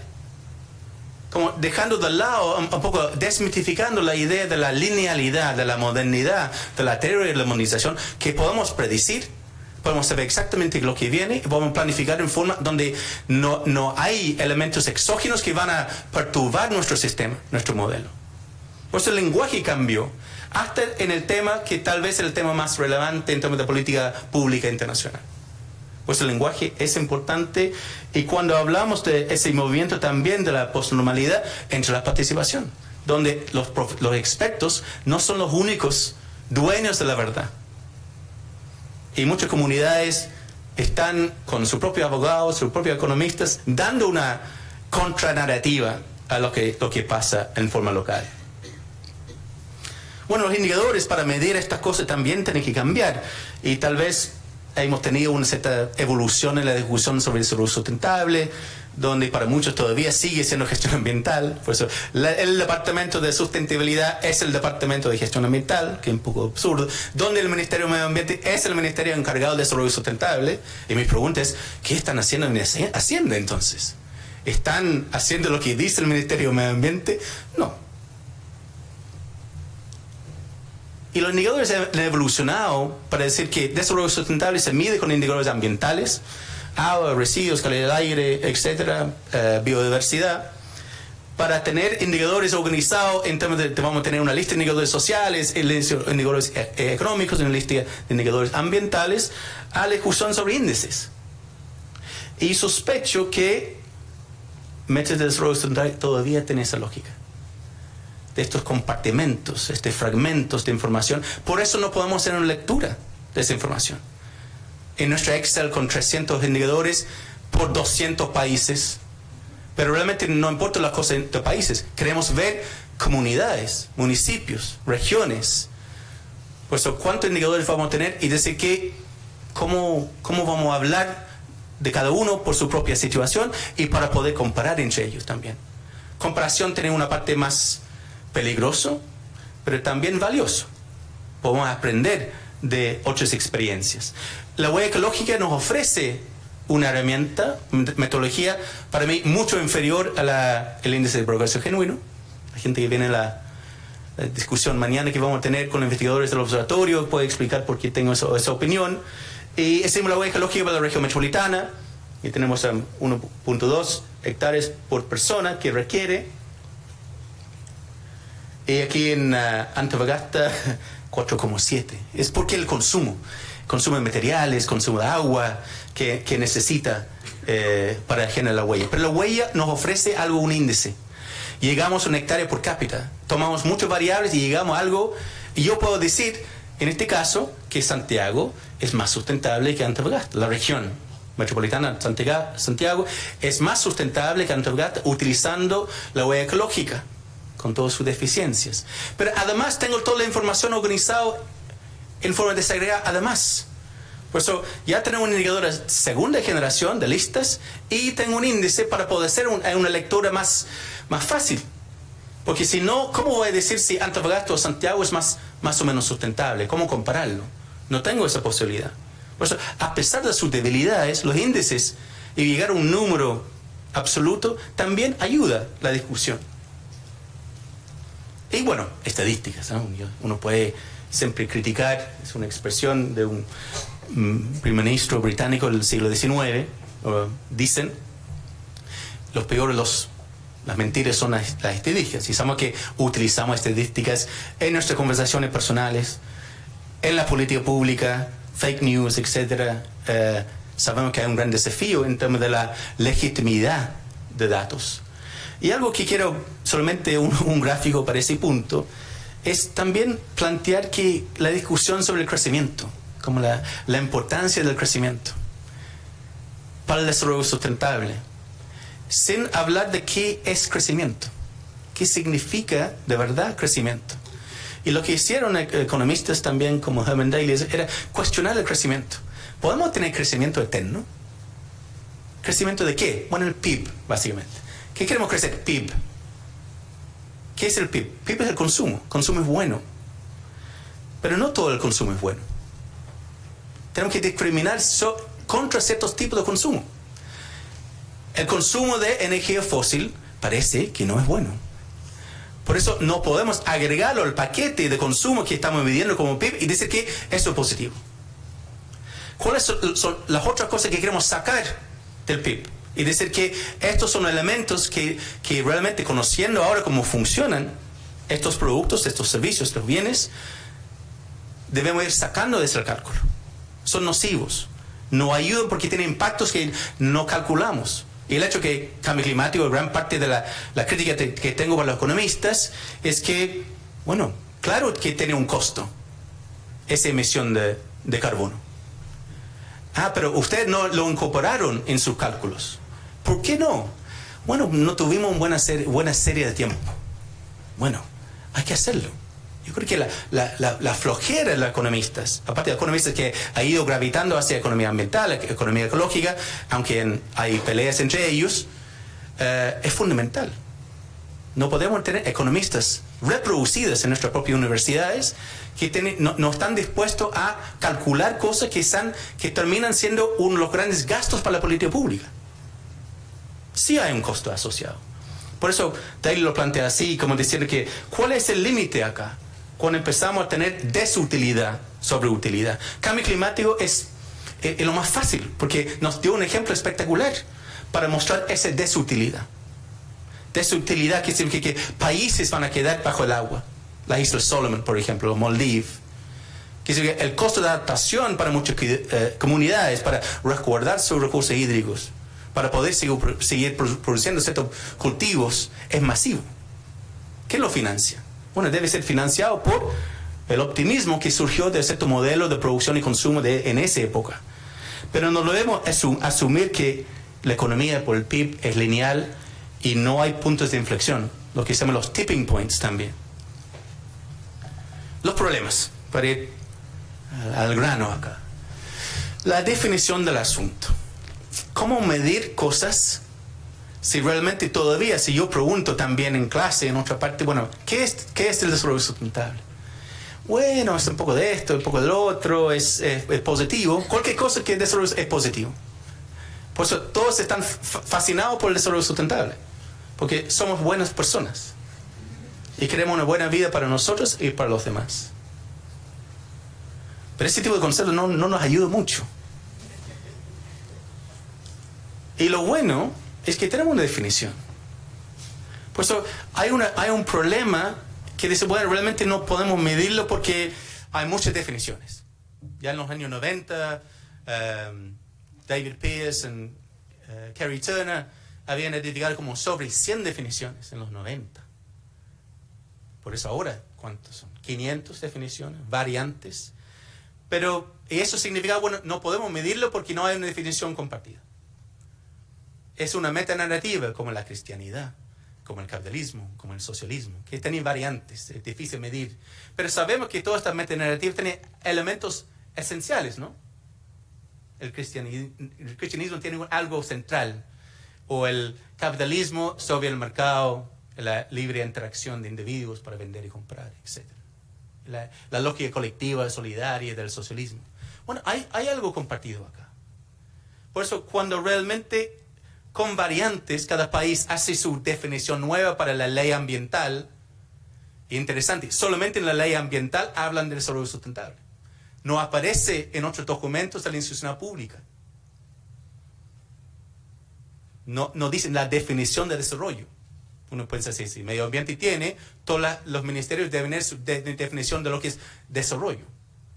como dejando de lado, un poco desmitificando la idea de la linealidad, de la modernidad, de la teoría de la modernización, que podemos predecir, podemos saber exactamente lo que viene y podemos planificar en forma donde no hay elementos exógenos que van a perturbar nuestro sistema, nuestro modelo. Pues el lenguaje cambió, hasta en el tema que tal vez es el tema más relevante en términos de política pública internacional. Pues el lenguaje es importante, y cuando hablamos de ese movimiento también de la postnormalidad, entre la participación, donde los expertos no son los únicos dueños de la verdad. Y muchas comunidades están con sus propios abogados, sus propios economistas, dando una contranarrativa a lo que pasa en forma local. Bueno, los indicadores para medir estas cosas también tienen que cambiar, y tal vez hemos tenido una cierta evolución en la discusión sobre el desarrollo sustentable, donde para muchos todavía sigue siendo gestión ambiental. Por eso el departamento de sustentabilidad es el departamento de gestión ambiental, que es un poco absurdo, donde el Ministerio de Medio Ambiente es el ministerio encargado del desarrollo sustentable. Y mi pregunta es, ¿qué están haciendo en Hacienda entonces? ¿Están haciendo lo que dice el Ministerio de Medio Ambiente? No. Y los indicadores han evolucionado para decir que desarrollo sustentable se mide con indicadores ambientales, agua, residuos, calidad del aire, etcétera, biodiversidad. Para tener indicadores organizados en términos de, vamos a tener una lista de indicadores sociales, indicadores económicos, una lista de indicadores ambientales, a la discusión sobre índices. Y sospecho que metas de desarrollo sustentable todavía tienen esa lógica, de estos compartimentos, fragmentos de información. Por eso no podemos hacer una lectura de esa información. En nuestra Excel con 300 indicadores por 200 países, pero realmente no importa las cosas de países. Queremos ver comunidades, municipios, regiones. Por eso, ¿cuántos indicadores vamos a tener? Y decir cómo vamos a hablar de cada uno por su propia situación y para poder comparar entre ellos también. Comparación tiene una parte más peligroso, pero también valioso. Podemos aprender de otras experiencias. La huella ecológica nos ofrece una herramienta, metodología, para mí mucho inferior al índice de progreso genuino. La gente que viene a la discusión mañana que vamos a tener con investigadores del observatorio puede explicar por qué tengo esa opinión. Y hicimos la huella ecológica para la región metropolitana, y tenemos 1.2 hectáreas por persona que requiere. Y aquí en Antofagasta 4,7. Es porque el consumo de materiales, consumo de agua que necesita para generar la huella. Pero la huella nos ofrece algo, un índice. Llegamos a una hectárea por cápita. Tomamos muchas variables y llegamos a algo. Y yo puedo decir, en este caso, que Santiago es más sustentable que Antofagasta. La región metropolitana de Santiago es más sustentable que Antofagasta utilizando la huella ecológica, con todas sus deficiencias. Pero además tengo toda la información organizada en forma desagregada, además. Por eso ya tenemos un indicador de segunda generación de listas y tengo un índice para poder hacer una lectura más fácil. Porque si no, ¿cómo voy a decir si Antofagasta o Santiago es más o menos sustentable? ¿Cómo compararlo? No tengo esa posibilidad. Por eso, a pesar de sus debilidades, los índices y llegar a un número absoluto también ayuda la discusión. Y bueno, estadísticas, ¿no? Uno puede siempre criticar, es una expresión de un primer ministro británico del siglo XIX, dicen, las mentiras son las estadísticas. Y sabemos que utilizamos estadísticas en nuestras conversaciones personales, en la política pública, fake news, etc. Sabemos que hay un gran desafío en términos de la legitimidad de datos. Y algo que quiero, solamente un gráfico para ese punto, es también plantear que la discusión sobre el crecimiento, como la importancia del crecimiento para el desarrollo sustentable, sin hablar de qué es crecimiento, qué significa de verdad crecimiento. Y lo que hicieron economistas también como Herman Daly era cuestionar el crecimiento. ¿Podemos tener crecimiento eterno? ¿Crecimiento de qué? Bueno, el PIB, básicamente. ¿Qué queremos crecer? PIB. ¿Qué es el PIB? PIB es el consumo. Consumo es bueno. Pero no todo el consumo es bueno. Tenemos que discriminar contra ciertos tipos de consumo. El consumo de energía fósil parece que no es bueno. Por eso no podemos agregarlo al paquete de consumo que estamos midiendo como PIB y decir que eso es positivo. ¿Cuáles son las otras cosas que queremos sacar del PIB? Y decir que estos son elementos que realmente, conociendo ahora cómo funcionan estos productos, estos servicios, los bienes, debemos ir sacando de ese cálculo. Son nocivos, no ayudan porque tienen impactos que no calculamos. Y el hecho que cambio climático, gran parte de la crítica que tengo para los economistas es que, bueno, claro que tiene un costo esa emisión de carbono. Pero ustedes no lo incorporaron en sus cálculos. ¿Por qué no? Bueno, no tuvimos buena serie de tiempo. Bueno, hay que hacerlo. Yo creo que la flojera de los economistas, aparte de economistas que ha ido gravitando hacia economía ambiental, economía ecológica, aunque hay peleas entre ellos, es fundamental. No podemos tener economistas reproducidos en nuestras propias universidades que no están dispuestos a calcular cosas que terminan siendo uno de los grandes gastos para la política pública. Sí hay un costo asociado. Por eso Daly lo plantea así, como diciendo que ¿cuál es el límite acá? Cuando empezamos a tener desutilidad sobre utilidad. Cambio climático es lo más fácil, porque nos dio un ejemplo espectacular para mostrar esa desutilidad. Desutilidad que significa que países van a quedar bajo el agua. La isla Solomon, por ejemplo, o Maldivas. Que significa el costo de adaptación para muchas comunidades, para resguardar sus recursos hídricos, para poder seguir produciendo ciertos cultivos, es masivo. ¿Quién lo financia? Bueno, debe ser financiado por el optimismo que surgió de cierto modelo de producción y consumo en esa época. Pero no debemos asumir que la economía por el PIB es lineal y no hay puntos de inflexión, lo que se llaman los tipping points también. Los problemas, para ir al grano acá. La definición del asunto. ¿Cómo medir cosas si realmente todavía, si yo pregunto también en clase, en otra parte, bueno, ¿qué es el desarrollo sustentable? Bueno, es un poco de esto, un poco del otro, es positivo. Cualquier cosa que el desarrollo es positivo. Por eso todos están fascinados por el desarrollo sustentable, porque somos buenas personas y queremos una buena vida para nosotros y para los demás. Pero ese tipo de conceptos no nos ayuda mucho. Y lo bueno es que tenemos una definición. Por eso hay un problema que dice, bueno, realmente no podemos medirlo porque hay muchas definiciones. Ya en los años 90, David Pearson, Kerry Turner habían identificado como sobre 100 definiciones en los 90. Por eso ahora, ¿cuántos son? 500 definiciones, variantes. Pero eso significa, bueno, no podemos medirlo porque no hay una definición compartida. Es una metanarrativa como la cristianidad, como el capitalismo, como el socialismo, que tienen variantes, es difícil medir. Pero sabemos que todas estas metanarrativas tienen elementos esenciales, ¿no? El cristianismo tiene algo central, o el capitalismo sobre el mercado, la libre interacción de individuos para vender y comprar, etc. La lógica colectiva, solidaria del socialismo. Bueno, hay algo compartido acá. Por eso, cuando realmente con variantes cada país hace su definición nueva para la ley ambiental, interesante, solamente en la ley ambiental hablan del desarrollo sustentable. No aparece en otros documentos de la institución pública. No dicen la definición de desarrollo. Uno piensa así, si medio ambiente tiene, todos los ministerios deben tener su definición de lo que es desarrollo.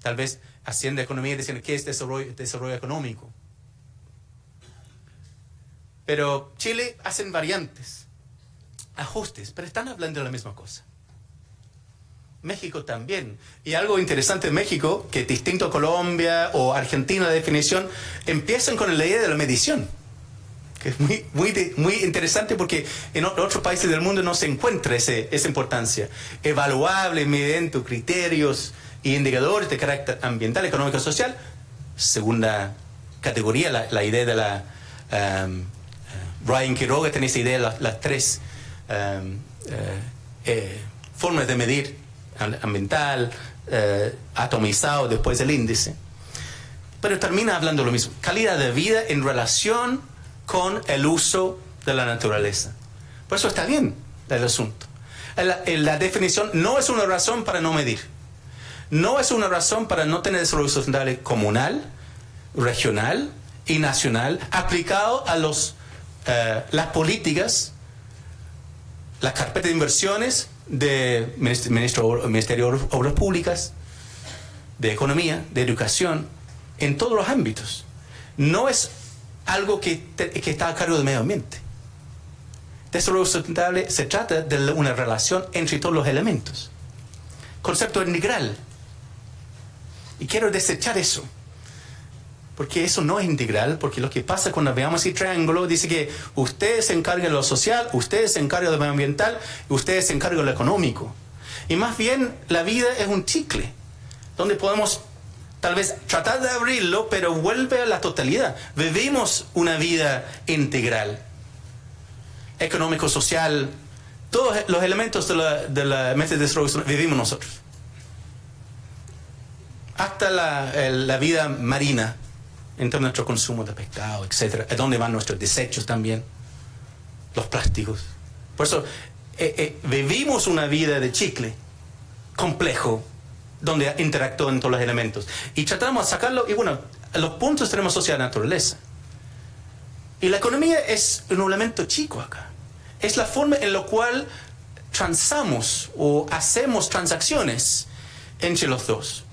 Tal vez Hacienda, Economía, diciendo qué es desarrollo económico. Pero Chile hacen variantes, ajustes, pero están hablando de la misma cosa. México también. Y algo interesante en México, que distinto a Colombia o Argentina, la definición, empiezan con la idea de la medición. Que es muy interesante porque en otros países del mundo no se encuentra esa importancia. Evaluable mediante criterios e indicadores de carácter ambiental, económico y social. Segunda categoría, la idea de la... Ryan Quiroga tiene esa idea de las tres formas de medir: ambiental, atomizado, después el índice. Pero termina hablando lo mismo. Calidad de vida en relación con el uso de la naturaleza. Por eso está bien el asunto. La definición no es una razón para no medir. No es una razón para no tener desarrollo sustentable comunal, regional y nacional aplicado a las políticas, las carpetas de inversiones del Ministerio de Obras Públicas, de Economía, de Educación, en todos los ámbitos. No es algo que está a cargo del medio ambiente. Desarrollo sustentable se trata de una relación entre todos los elementos. Concepto integral. Y quiero desechar eso. Porque eso no es integral, porque lo que pasa cuando veamos ese triángulo, dice que usted se encarga de lo social, usted se encarga de lo medioambiental, y usted se encarga de lo económico. Y más bien, la vida es un chicle, donde podemos tal vez tratar de abrirlo, pero vuelve a la totalidad. Vivimos una vida integral, económico, social, todos los elementos de la meta de desarrollo vivimos nosotros. Hasta la vida marina, entre nuestro consumo de pescado, etcétera, es donde van nuestros desechos también, los plásticos. Por eso vivimos una vida de chicle complejo, donde interactúan todos los elementos. Y tratamos de sacarlo, y bueno, los puntos tenemos asociados a la naturaleza. Y la economía es un elemento chico acá. Es la forma en la cual transamos o hacemos transacciones entre los dos.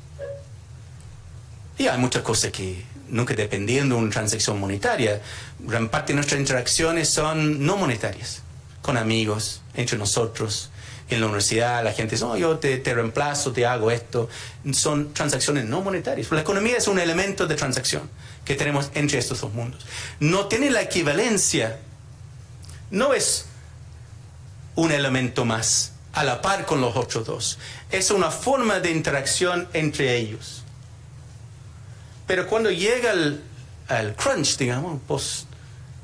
Y hay muchas cosas que nunca dependiendo de una transacción monetaria. Gran parte de nuestras interacciones son no monetarias, con amigos, entre nosotros. En la universidad la gente dice, no, yo te reemplazo, te hago esto. Son transacciones no monetarias. La economía es un elemento de transacción que tenemos entre estos dos mundos. No tiene la equivalencia, no es un elemento más a la par con los otros dos. Es una forma de interacción entre ellos. Pero cuando llega al crunch, digamos, post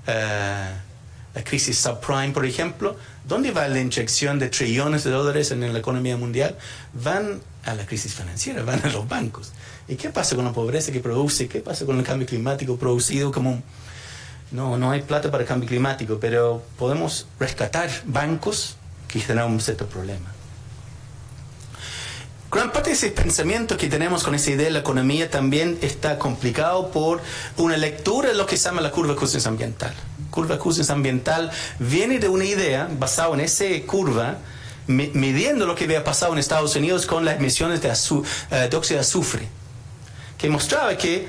la crisis subprime, por ejemplo, ¿dónde va la inyección de trillones de dólares en la economía mundial? Van a la crisis financiera, van a los bancos. ¿Y qué pasa con la pobreza que produce? ¿Qué pasa con el cambio climático producido como... No hay plata para el cambio climático, pero podemos rescatar bancos que generan un cierto problema. Gran parte de ese pensamiento que tenemos con esa idea de la economía también está complicado por una lectura de lo que se llama la curva de cuestiones ambiental. curva de Cousins ambiental, viene de una idea basada en esa curva, midiendo lo que había pasado en Estados Unidos con las emisiones de óxido de azufre, que mostraba que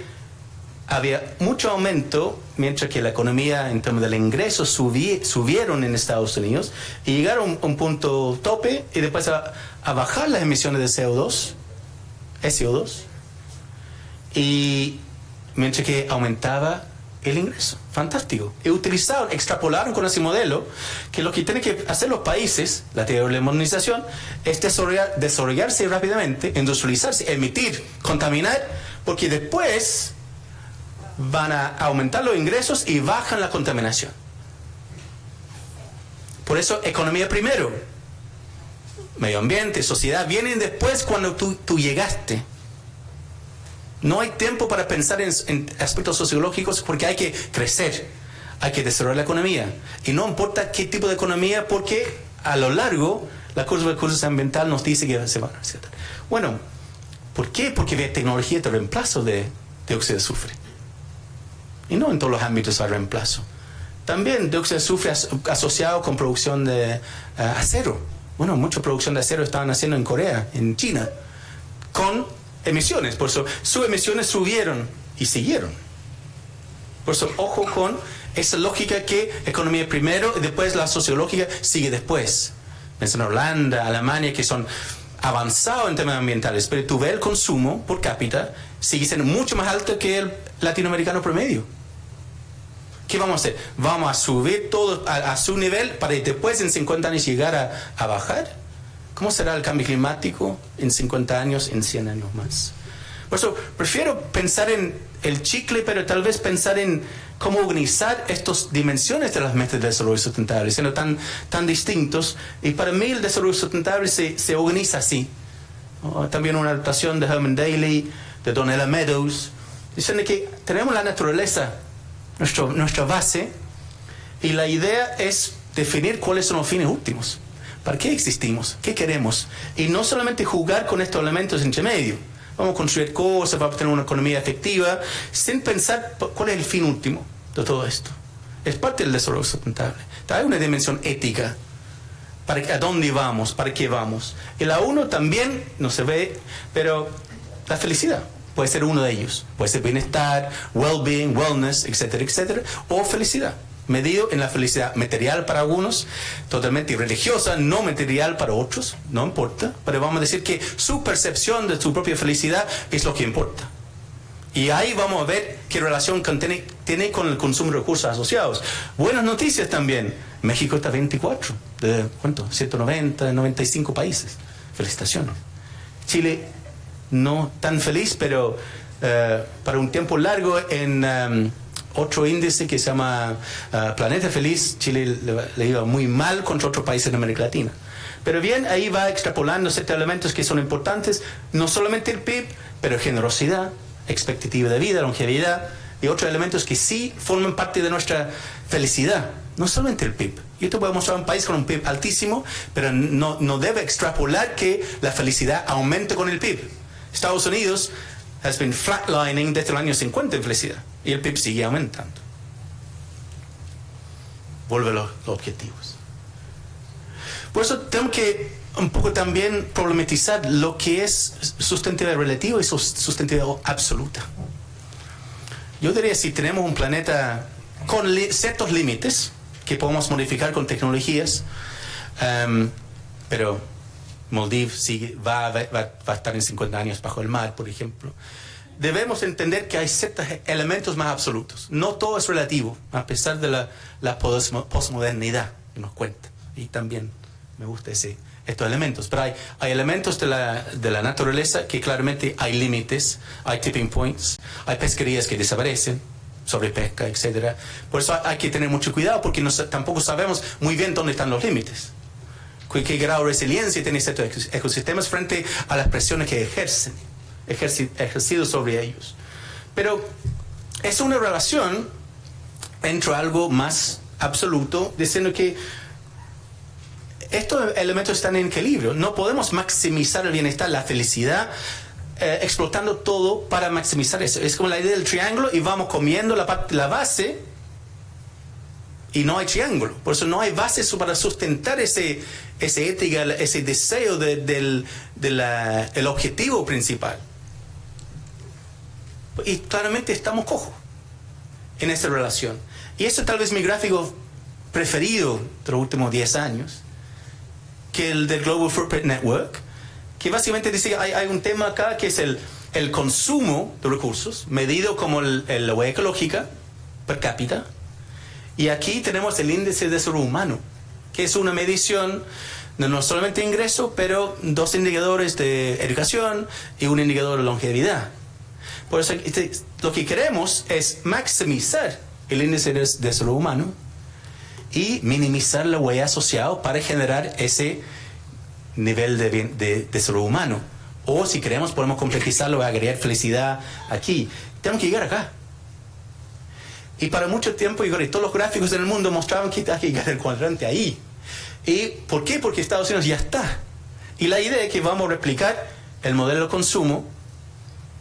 había mucho aumento, mientras que la economía en términos del ingreso subieron en Estados Unidos y llegaron a un punto tope y después a bajar las emisiones de SO2, y mientras que aumentaba el ingreso. Fantástico. Y extrapolaron con ese modelo que lo que tienen que hacer los países, la teoría de la modernización, es desarrollarse rápidamente, industrializarse, emitir, contaminar, porque después van a aumentar los ingresos y bajan la contaminación. Por eso, economía primero, medio ambiente, sociedad, vienen después cuando tú llegaste. No hay tiempo para pensar en aspectos sociológicos porque hay que crecer, hay que desarrollar la economía. Y no importa qué tipo de economía, porque a lo largo la curva de Cousins ambiental nos dice que se van a hacer. Bueno, ¿por qué? Porque hay tecnología de reemplazo de óxido de azufre. Y no en todos los ámbitos hay reemplazo. También dióxido de azufre asociado con producción de acero. Bueno, mucha producción de acero estaban haciendo en Corea, en China, con emisiones. Por eso sus emisiones subieron y siguieron. Por eso, ojo con esa lógica que economía primero y después la sociológica sigue después. Piensa en Holanda, Alemania, que son avanzados en temas ambientales, pero tú ves el consumo por cápita sigue siendo mucho más alto que el latinoamericano promedio. ¿Qué vamos a hacer? ¿Vamos a subir todo a su nivel para después en 50 años llegar a bajar? ¿Cómo será el cambio climático en 50 años, en 100 años más? Por eso prefiero pensar en el chicle, pero tal vez pensar en cómo organizar estas dimensiones de las metas de desarrollo sustentable, siendo tan distintos. Y para mí el desarrollo sustentable se organiza así. También una adaptación de Herman Daly, de Donella Meadows, diciendo que tenemos la naturaleza, nuestra base, y la idea es definir cuáles son los fines últimos. ¿Para qué existimos? ¿Qué queremos? Y no solamente jugar con estos elementos entre medio. Vamos a construir cosas, vamos a tener una economía efectiva, sin pensar cuál es el fin último de todo esto. Es parte del desarrollo sustentable. Hay una dimensión ética. ¿A dónde vamos? ¿Para qué vamos? Y la uno también no se ve, pero la felicidad puede ser uno de ellos. Puede ser bienestar, well-being, wellness, etcétera, etcétera, o felicidad. Medido en la felicidad material para algunos, totalmente religiosa, no material para otros, no importa, pero vamos a decir que su percepción de su propia felicidad es lo que importa. Y ahí vamos a ver qué relación tiene con el consumo de recursos asociados. Buenas noticias también. México está 24, de ¿cuánto? 190, 95 países. Felicitaciones. Chile no tan feliz, pero para un tiempo largo en otro índice que se llama Planeta Feliz, Chile le iba muy mal contra otros países de América Latina. Pero bien, ahí va extrapolando ciertos elementos que son importantes, no solamente el PIB, pero generosidad, expectativa de vida, longevidad, y otros elementos que sí forman parte de nuestra felicidad, no solamente el PIB. Yo te voy a mostrar un país con un PIB altísimo, pero no debe extrapolar que la felicidad aumente con el PIB. Estados Unidos has been flatlining desde el año 50 en felicidad, y el PIB sigue aumentando. Vuelve los objetivos. Por eso tenemos que un poco también problematizar lo que es sustentabilidad relativa y sustentabilidad absoluta. Yo diría, si tenemos un planeta con ciertos límites que podemos modificar con tecnologías, pero Maldivas va a estar en 50 años bajo el mar, por ejemplo. Debemos entender que hay ciertos elementos más absolutos. No todo es relativo, a pesar de la posmodernidad que nos cuenta. Y también me gusta estos elementos. Pero hay elementos de la naturaleza que claramente hay límites, hay tipping points, hay pesquerías que desaparecen, sobrepesca, etc. Por eso hay que tener mucho cuidado, porque tampoco sabemos muy bien dónde están los límites. ¿Qué grado de resiliencia tienen estos ecosistemas frente a las presiones que ejercido sobre ellos? Pero es una relación entre algo más absoluto, diciendo que estos elementos están en equilibrio. No podemos maximizar el bienestar, la felicidad, explotando todo para maximizar eso. Es como la idea del triángulo, y vamos comiendo la base y no hay triángulo. Por eso no hay bases para sustentar ese ética, ese deseo del objetivo principal. Y claramente estamos cojos en esa relación. Y eso tal vez es mi gráfico preferido de los últimos 10 años, que el del Global Footprint Network, que básicamente dice que hay un tema acá que es el consumo de recursos, medido como la huella ecológica per cápita. Y aquí tenemos el índice de desarrollo humano, que es una medición de no solamente ingreso, pero 2 indicadores de educación y un indicador de longevidad. Por eso lo que queremos es maximizar el índice de desarrollo humano y minimizar la huella asociada para generar ese nivel de desarrollo humano. O si queremos podemos complejizarlo, agregar felicidad aquí. Tenemos que llegar acá. Y para mucho tiempo, todos los gráficos en el mundo mostraban que hay que llegar al cuadrante ahí. ¿Y por qué? Porque Estados Unidos ya está. Y la idea es que vamos a replicar el modelo de consumo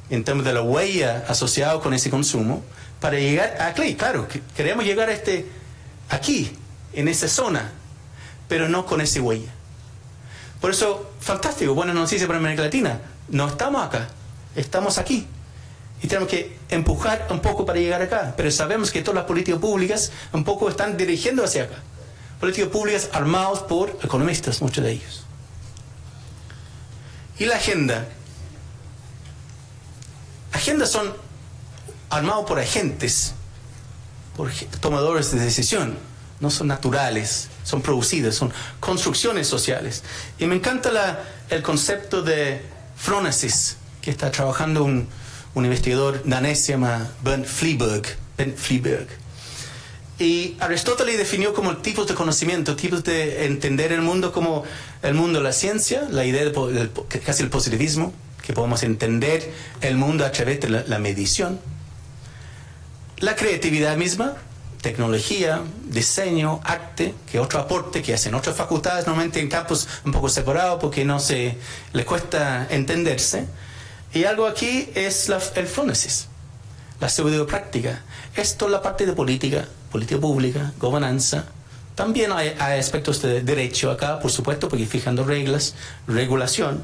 en términos de la huella asociada con ese consumo para llegar aquí. Claro, queremos llegar a aquí, en esa zona, pero no con esa huella. Por eso, fantástico, buena noticia para América Latina. No estamos acá, estamos aquí. Y tenemos que empujar un poco para llegar acá. Pero sabemos que todas las políticas públicas un poco están dirigiendo hacia acá. Políticas públicas armadas por economistas, muchos de ellos. Y la agenda. Agendas son armados por agentes, por tomadores de decisión. No son naturales, son producidas, son construcciones sociales. Y me encanta el concepto de phronesis, que está trabajando un investigador danés, se llama Bent Flyberg. Y Aristóteles definió como tipos de conocimiento, tipos de entender el mundo como el mundo de la ciencia, la idea de casi el positivismo, que podemos entender el mundo a través de la medición. La creatividad misma, tecnología, diseño, arte, que otro aporte que hacen otras facultades, normalmente en campos un poco separados porque les cuesta entenderse. Y algo aquí es el phronesis, la pseudopráctica. Esto es la parte de política pública, gobernanza. También hay aspectos de derecho acá, por supuesto, porque fijando reglas, regulación.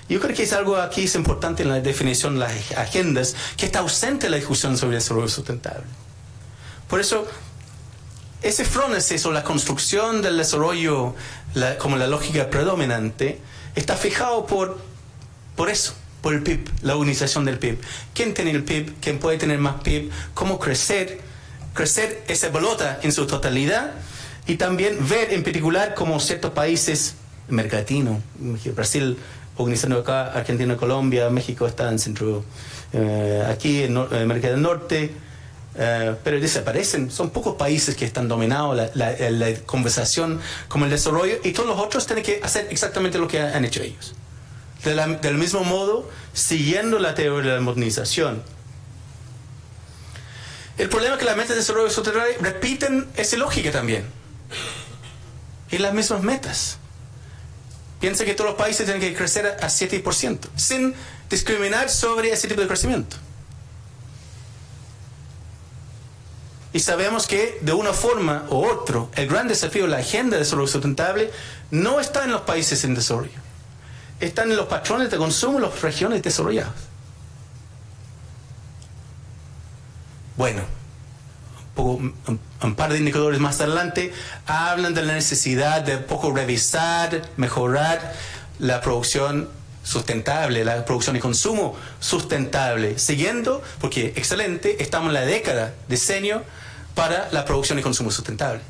Yo creo que es algo aquí es importante en la definición de las agendas, que está ausente la discusión sobre el desarrollo sustentable. Por eso, ese phronesis o la construcción del desarrollo como la lógica predominante está fijado por eso, por el PIB, la organización del PIB. ¿Quién tiene el PIB? ¿Quién puede tener más PIB? ¿Cómo crecer esa pelota en su totalidad? Y también ver en particular cómo ciertos países, América Latina, Brasil, organizando acá, Argentina, Colombia, México está en centro, aquí en América del Norte, pero desaparecen. Son pocos países que están dominados la conversación como el desarrollo, y todos los otros tienen que hacer exactamente lo que han hecho ellos. Del mismo modo, siguiendo la teoría de la modernización. El problema es que las metas de desarrollo sustentable repiten esa lógica también. Y las mismas metas. Piensa que todos los países tienen que crecer a 7%, sin discriminar sobre ese tipo de crecimiento. Y sabemos que de una forma u otra, el gran desafío de la agenda de desarrollo sustentable no está en los países en desarrollo. Están en los patrones de consumo en las regiones desarrolladas. Bueno, un par de indicadores más adelante hablan de la necesidad de poco revisar, mejorar la producción sustentable, la producción y consumo sustentable, siguiendo, porque excelente, estamos en la década de diseño para la producción y consumo sustentable.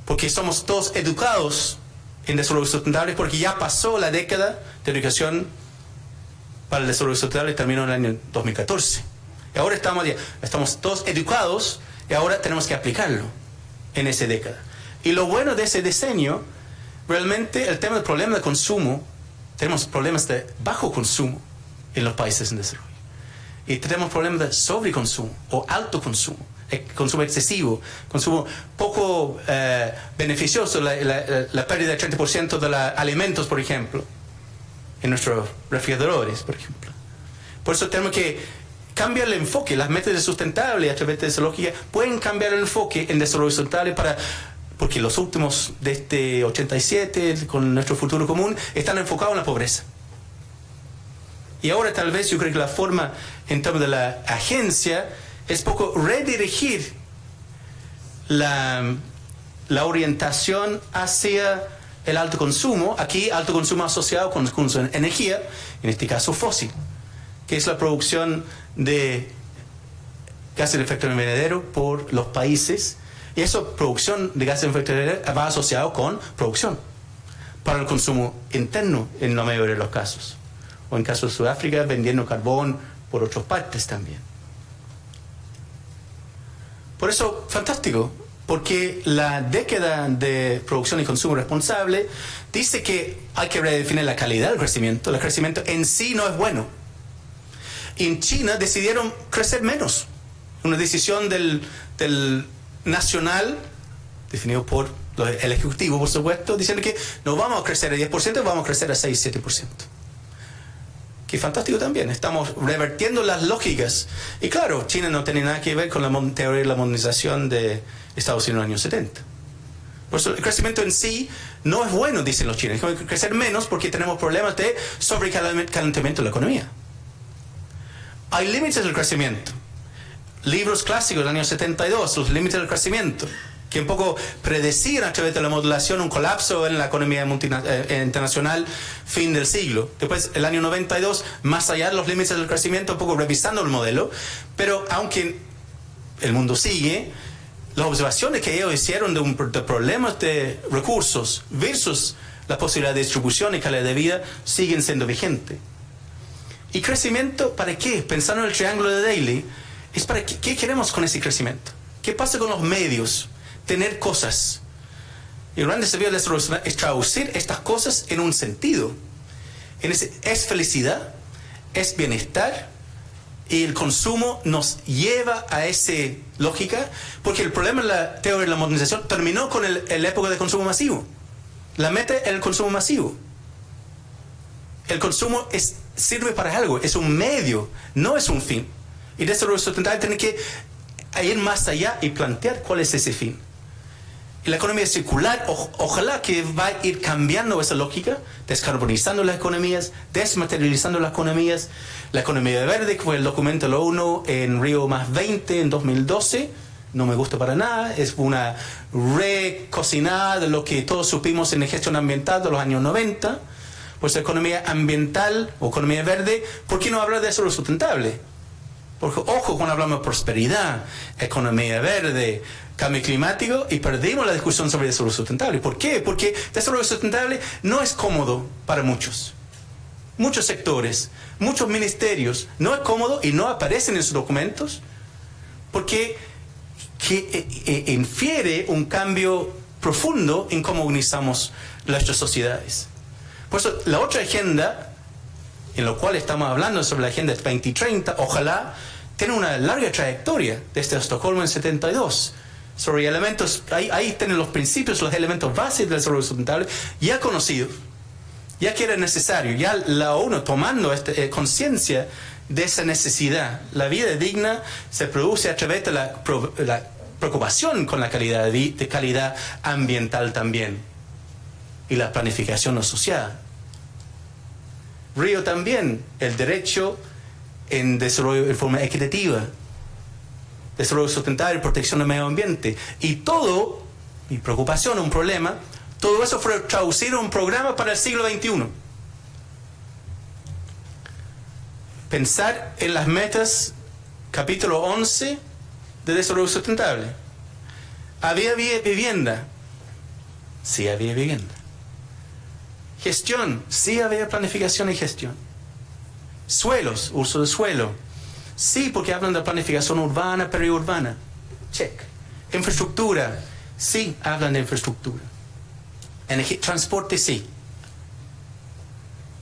Porque somos todos educados en desarrollo sustentable, porque ya pasó la década de educación para el desarrollo sustentable, terminó en el año 2014. Y ahora estamos todos educados y ahora tenemos que aplicarlo en esa década. Y lo bueno de ese diseño, realmente el tema del problema de consumo, tenemos problemas de bajo consumo en los países en desarrollo. Y tenemos problemas de sobreconsumo o alto consumo, consumo excesivo, consumo poco beneficioso, la pérdida del 30% de los alimentos, por ejemplo, en nuestros refrigeradores, por ejemplo. Por eso tenemos que cambia el enfoque. Las metas de sustentable a través de esa lógica pueden cambiar el enfoque en desarrollo sustentable porque los últimos de este 87 con nuestro futuro común están enfocados en la pobreza. Y ahora tal vez yo creo que la forma en términos de la agencia es poco redirigir la orientación hacia el alto consumo. Aquí alto consumo asociado con el consumo de energía, en este caso fósil, que es la producción de gases de efecto invernadero por los países. Y esa producción de gases de efecto invernadero va asociado con producción para el consumo interno en la mayoría de los casos. O en caso de Sudáfrica, vendiendo carbón por otras partes también. Por eso, fantástico, porque la década de producción y consumo responsable dice que hay que redefinir la calidad del crecimiento. El crecimiento en sí no es bueno. En China decidieron crecer menos. Una decisión del nacional, definido por el Ejecutivo, por supuesto, diciendo que no vamos a crecer a 10%, vamos a crecer a 6-7%. Que fantástico también. Estamos revertiendo las lógicas. Y claro, China no tiene nada que ver con la teoría de la modernización de Estados Unidos en los años 70. Por eso el crecimiento en sí no es bueno, dicen los chinos. Hay que crecer menos porque tenemos problemas de sobrecalentamiento de la economía. Hay límites del crecimiento. Libros clásicos del año 72, los límites del crecimiento, que un poco predecían a través de la modulación un colapso en la economía internacional fin del siglo. Después, el año 92, más allá de los límites del crecimiento, un poco revisando el modelo, pero aunque el mundo sigue, las observaciones que ellos hicieron de problemas de recursos versus la posibilidad de distribución y calidad de vida siguen siendo vigentes. ¿Y crecimiento para qué? Pensando en el triángulo de Daly, es para qué queremos con ese crecimiento. ¿Qué pasa con los medios? Tener cosas. Y el gran desafío de desarrollo es traducir estas cosas en un sentido. Es felicidad, es bienestar, y el consumo nos lleva a esa lógica, porque el problema en la teoría de la modernización terminó con la época de consumo masivo. La meta es el consumo masivo. El consumo sirve para algo, es un medio, no es un fin. Y el desarrollo sustentable tiene que ir más allá y plantear cuál es ese fin. Y la economía circular, ojalá que va a ir cambiando esa lógica, descarbonizando las economías, desmaterializando las economías. La economía verde, que fue el documento de la ONU en Río +20 en 2012, no me gusta para nada, es una recocinada de lo que todos supimos en la gestión ambiental de los años 90. Pues la economía ambiental o economía verde, ¿por qué no hablar de desarrollo sustentable? Porque, ojo, cuando hablamos de prosperidad, economía verde, cambio climático, y perdimos la discusión sobre desarrollo sustentable. ¿Por qué? Porque desarrollo sustentable no es cómodo para muchos sectores, muchos ministerios. No es cómodo y no aparecen en sus documentos porque infiere un cambio profundo en cómo organizamos nuestras sociedades. Por eso, la otra agenda, en la cual estamos hablando sobre la Agenda 2030, ojalá tiene una larga trayectoria desde Estocolmo en 72, sobre elementos, ahí tienen los principios, los elementos básicos del desarrollo sustentable, ya conocidos, ya que era necesario, ya la ONU tomando conciencia de esa necesidad. La vida digna se produce a través de la preocupación con la calidad de calidad ambiental también, y la planificación asociada. Río también, el derecho en desarrollo de forma equitativa, desarrollo sustentable, protección del medio ambiente. Y todo, mi preocupación, un problema, todo eso fue traducido en un programa para el siglo XXI. Pensar en las metas, capítulo 11 de desarrollo sustentable. ¿Había vivienda? Sí, había vivienda. Gestión, sí había planificación y gestión. Suelos, uso de suelo. Sí, porque hablan de planificación urbana, periurbana. Check. Infraestructura, sí, hablan de infraestructura. Transporte, sí.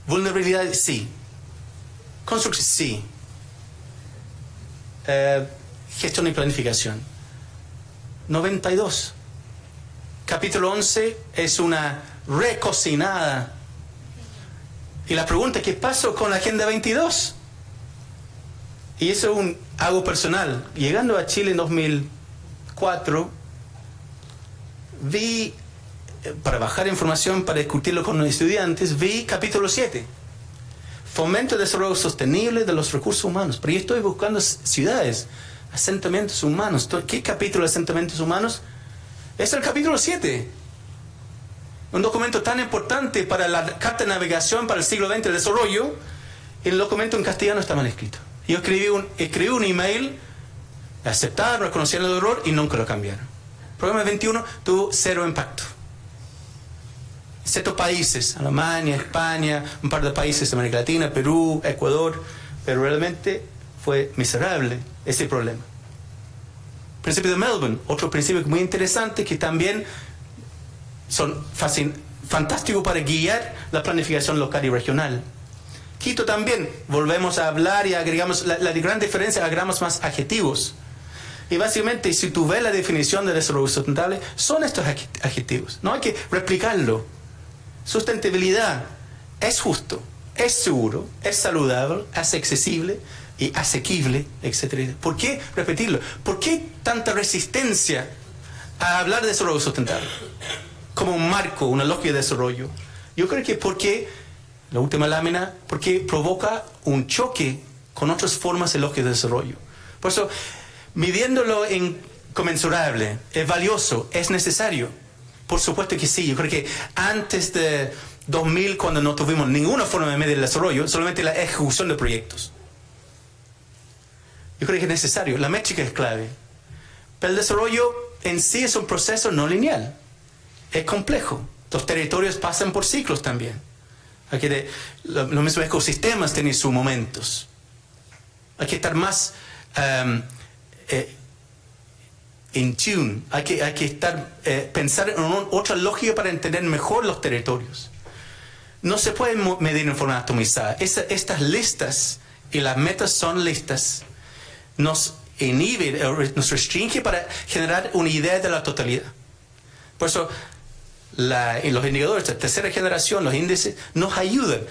Vulnerabilidad, sí. Construcción, sí. Gestión y planificación. 92. Capítulo 11 es una recocinada. Y la pregunta, ¿qué pasó con la Agenda 22? Y eso es algo personal. Llegando a Chile en 2004, vi, para bajar información, para discutirlo con los estudiantes, vi capítulo 7. Fomento y desarrollo sostenible de los recursos humanos. Pero yo estoy buscando ciudades, asentamientos humanos. ¿Qué capítulo de asentamientos humanos? Es el capítulo 7. Un documento tan importante para la Carta de Navegación para el siglo XX de desarrollo. El documento en castellano está mal escrito. Yo escribí un email, aceptaron, reconocieron el error y nunca lo cambiaron. El programa 21 tuvo 0 impacto. Excepto países, Alemania, España, un par de países de América Latina, Perú, Ecuador, pero realmente fue miserable ese problema. Principio de Melbourne, otro principio muy interesante que también son fantásticos para guiar la planificación local y regional. Quito también, volvemos a hablar y agregamos, la gran diferencia, agregamos más adjetivos. Y básicamente, si tú ves la definición de desarrollo sustentable, son estos adjetivos. No hay que replicarlo. Sustentabilidad es justo, es seguro, es saludable, es accesible y asequible, etc. ¿Por qué repetirlo? ¿Por qué tanta resistencia a hablar de desarrollo sustentable como un marco, una lógica de desarrollo? Yo creo que la última lámina, porque provoca un choque con otras formas de lógica de desarrollo. Por eso, midiéndolo en conmensurable, es valioso, es necesario. Por supuesto que sí. Yo creo que antes de 2000, cuando no tuvimos ninguna forma de medir el desarrollo, solamente la ejecución de proyectos. Yo creo que es necesario. La métrica es clave. Pero el desarrollo en sí es un proceso no lineal. Es complejo. Los territorios pasan por ciclos también. Los mismos ecosistemas tienen sus momentos. Hay que estar más in tune. Hay que pensar en otra lógica para entender mejor los territorios. No se puede medir en forma atomizada. Estas listas, y las metas son listas, nos inhibe, nos restringe para generar una idea de la totalidad. Por eso, los indicadores de tercera generación, los índices, nos ayudan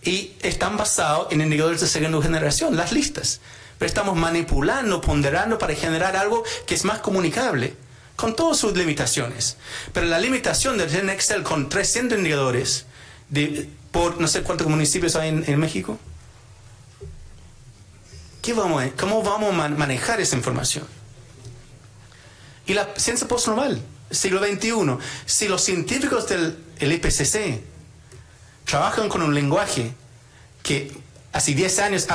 y están basados en indicadores de segunda generación, las listas. Pero estamos manipulando, ponderando para generar algo que es más comunicable, con todas sus limitaciones. Pero la limitación de tener Excel con 300 indicadores por no sé cuántos municipios hay en México, ¿cómo vamos a manejar esa información? Y la ciencia postnormal, siglo XXI, si los científicos del IPCC trabajan con un lenguaje que hace 10 años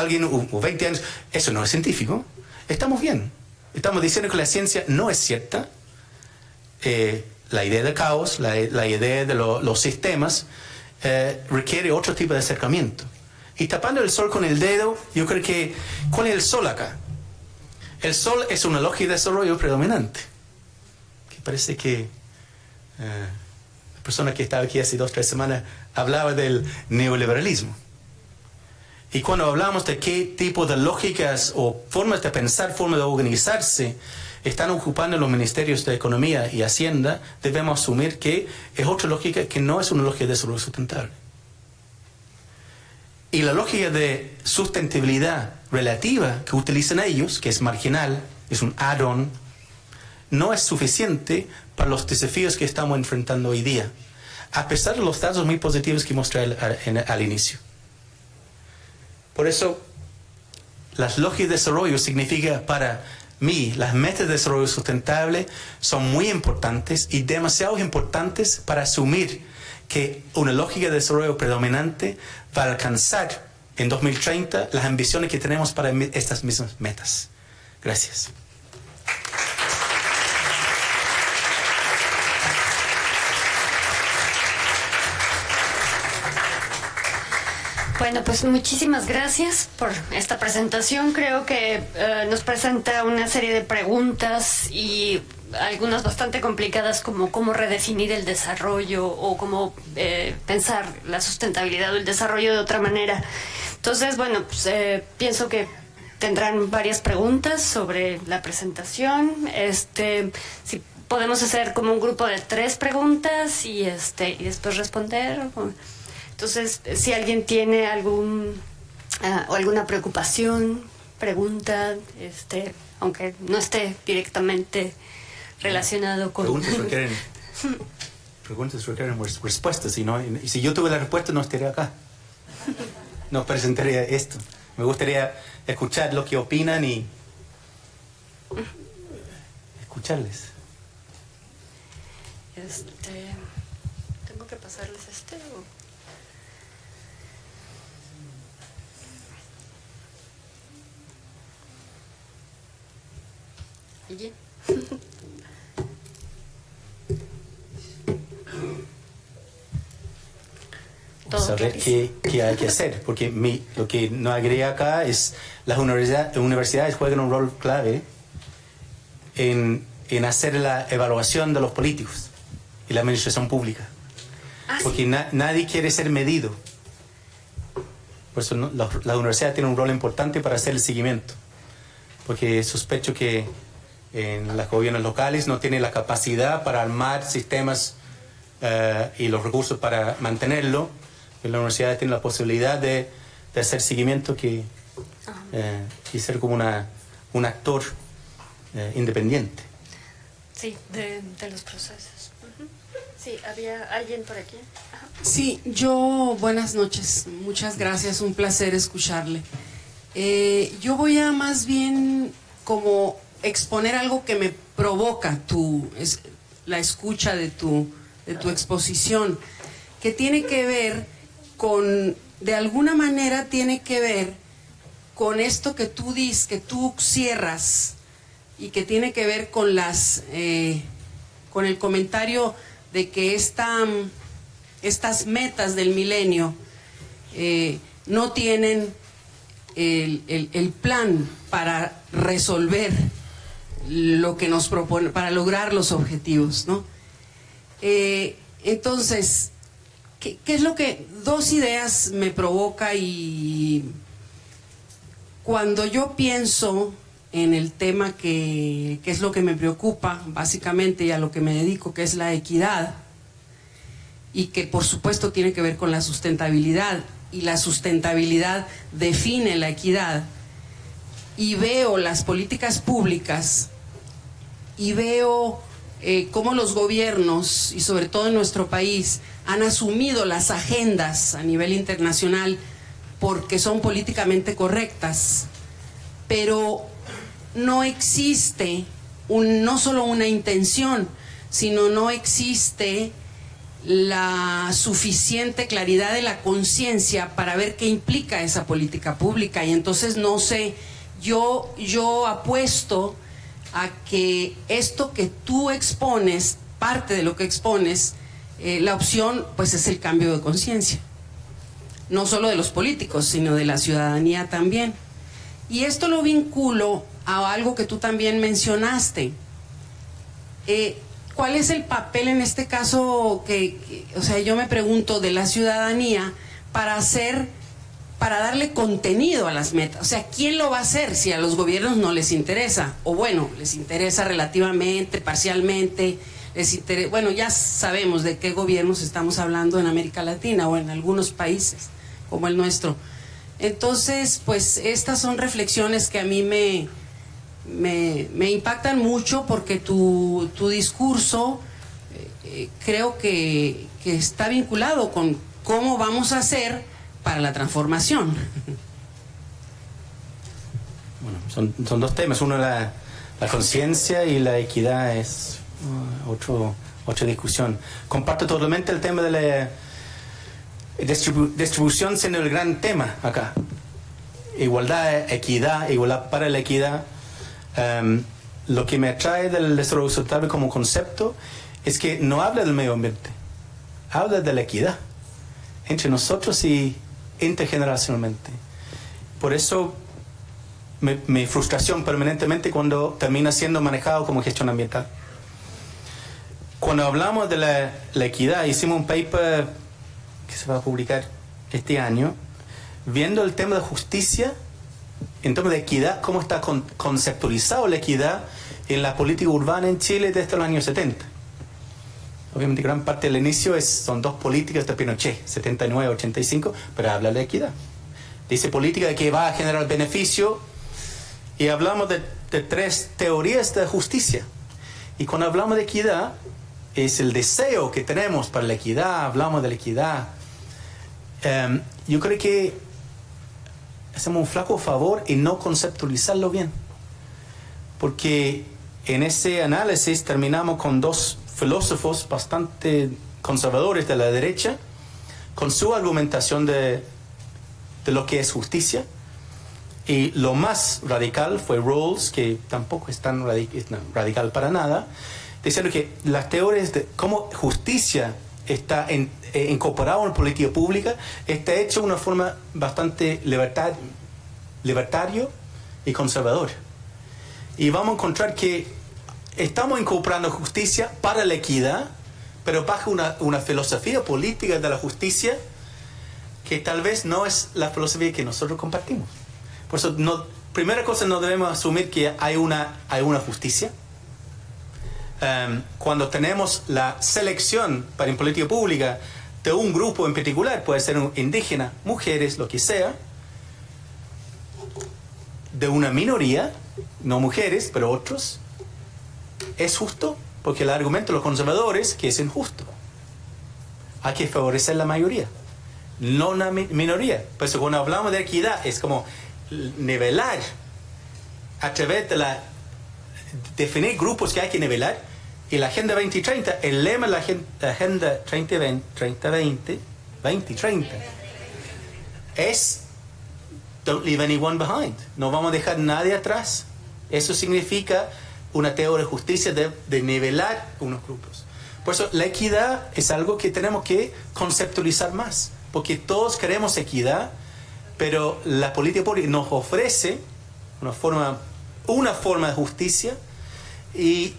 o 20 años, eso no es científico, estamos bien. Estamos diciendo que la ciencia no es cierta. La idea del caos, la idea de los sistemas, requiere otro tipo de acercamiento. Y tapando el sol con el dedo, yo creo que, ¿cuál es el sol acá? El sol es una lógica de desarrollo predominante. Que parece que la persona que estaba aquí hace 2 o 3 semanas hablaba del neoliberalismo. Y cuando hablamos de qué tipo de lógicas o formas de pensar, formas de organizarse están ocupando los ministerios de Economía y Hacienda, debemos asumir que es otra lógica que no es una lógica de desarrollo sustentable. Y la lógica de sustentabilidad relativa que utilizan ellos, que es marginal, es un add-on, no es suficiente para los desafíos que estamos enfrentando hoy día, a pesar de los datos muy positivos que mostré al inicio. Por eso, las lógicas de desarrollo significa para mí, las metas de desarrollo sustentable son muy importantes y demasiado importantes para asumir que una lógica de desarrollo predominante va a alcanzar en 2030 las ambiciones que tenemos para estas mismas metas. Gracias.
Bueno, pues muchísimas gracias por esta presentación. Creo que nos presenta una serie de preguntas y algunas bastante complicadas, como cómo redefinir el desarrollo o cómo pensar la sustentabilidad o el desarrollo de otra manera. Entonces, bueno, pues pienso que tendrán varias preguntas sobre la presentación. Si podemos hacer como un grupo de 3 preguntas y después responder. Entonces, si alguien tiene alguna preocupación pregunta, aunque no esté directamente relacionado con...
Preguntas requieren respuestas, y si yo tuve la respuesta no estaría acá. No presentaría esto. Me gustaría escuchar lo que opinan y escucharles.
¿Tengo que pasarles o...? ¿Y?
Saber qué hay que hacer, porque lo que nos agrega acá es las universidades juegan un rol clave en hacer la evaluación de los políticos y la administración pública, porque nadie quiere ser medido. Por eso la universidad tiene un rol importante para hacer el seguimiento, porque sospecho que en los gobiernos locales no tienen la capacidad para armar sistemas y los recursos para mantenerlo. La universidad tiene la posibilidad de hacer seguimiento y ser como un actor independiente.
Sí, de los procesos. Sí, había alguien por aquí. Ajá.
Sí, buenas noches, muchas gracias, un placer escucharle. Yo voy a más bien como exponer algo que me provoca la escucha de tu exposición, que tiene que ver de alguna manera tiene que ver con esto que tú dices, que tú cierras, y que tiene que ver con con el comentario de que estas metas del milenio no tienen el plan para resolver lo que nos propone, para lograr los objetivos, ¿no? Entonces, ¿qué es lo que dos ideas me provoca? Y cuando yo pienso en el tema que es lo que me preocupa básicamente y a lo que me dedico, que es la equidad, y que por supuesto tiene que ver con la sustentabilidad, y la sustentabilidad define la equidad, y veo las políticas públicas y veo cómo los gobiernos, y sobre todo en nuestro país, han asumido las agendas a nivel internacional porque son políticamente correctas, pero no existe no solo una intención, sino no existe la suficiente claridad de la conciencia para ver qué implica esa política pública. Y entonces no sé, yo apuesto a que esto que tú expones, parte de lo que expones, la opción pues es el cambio de conciencia, no solo de los políticos, sino de la ciudadanía también. Y esto lo vinculo a algo que tú también mencionaste. ¿Cuál es el papel en este caso o sea, yo me pregunto, de la ciudadanía para darle contenido a las metas? O sea, ¿quién lo va a hacer si a los gobiernos no les interesa? O bueno, les interesa relativamente, parcialmente, bueno, ya sabemos de qué gobiernos estamos hablando en América Latina o en algunos países como el nuestro. Entonces, pues estas son reflexiones que a mí me impactan mucho, porque tu discurso creo que está vinculado con cómo vamos a hacer para la transformación.
Bueno, son dos temas. Uno, la conciencia, y la equidad es otra discusión. Comparto totalmente el tema de la distribución siendo el gran tema acá. Igualdad, equidad, igualdad para la equidad. Lo que me atrae del desarrollo sustentable como concepto es que no habla del medio ambiente, habla de la equidad entre nosotros y intergeneracionalmente. Por eso mi frustración permanentemente cuando termina siendo manejado como gestión ambiental. Cuando hablamos de la equidad, hicimos un paper que se va a publicar este año, viendo el tema de justicia en términos de equidad, cómo está conceptualizado la equidad en la política urbana en Chile desde los años 70. Obviamente gran parte del inicio son dos políticas de Pinochet, 79-85, pero habla de equidad. Dice política de que va a generar beneficio y hablamos de 3 teorías de justicia. Y cuando hablamos de equidad, es el deseo que tenemos para la equidad, hablamos de la equidad. Yo creo que hacemos un flaco favor en no conceptualizarlo bien. Porque en ese análisis terminamos con 2 filósofos bastante conservadores de la derecha, con su argumentación de lo que es justicia. Y lo más radical fue Rawls, que tampoco es tan radical para nada, diciendo que las teorías de cómo justicia está incorporada en la política pública está hecho de una forma bastante libertario y conservador. Y vamos a encontrar que estamos incorporando justicia para la equidad, pero bajo una filosofía política de la justicia que tal vez no es la filosofía que nosotros compartimos. Por eso, primera cosa, no debemos asumir que hay una justicia. Cuando tenemos la selección para en política pública de un grupo en particular, puede ser un indígena, mujeres, lo que sea, de una minoría, no mujeres, pero otros, es justo, porque el argumento de los conservadores que es injusto. Hay que favorecer la mayoría, no una minoría. Por eso cuando hablamos de equidad es como nivelar a través de definir grupos que hay que nivelar. Y la Agenda 2030, el lema de la Agenda 2030 es Don't leave anyone behind. No vamos a dejar nadie atrás. Eso significa una teoría de justicia de nivelar unos grupos. Por eso la equidad es algo que tenemos que conceptualizar más, porque todos queremos equidad, pero la política pública nos ofrece una forma de justicia. Y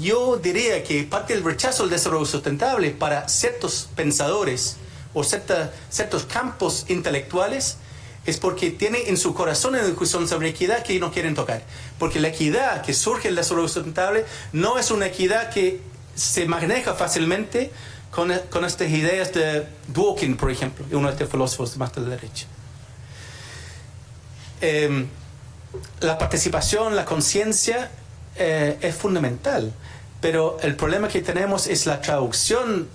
yo diría que parte del rechazo al desarrollo sustentable para ciertos pensadores o ciertos campos intelectuales es porque tienen en su corazón una discusión sobre equidad que no quieren tocar. Porque la equidad que surge del desarrollo sustentable no es una equidad que se maneja fácilmente con estas ideas de Dworkin, por ejemplo, uno de estos filósofos más de la derecha. La participación, la conciencia es fundamental, pero el problema que tenemos es la traducción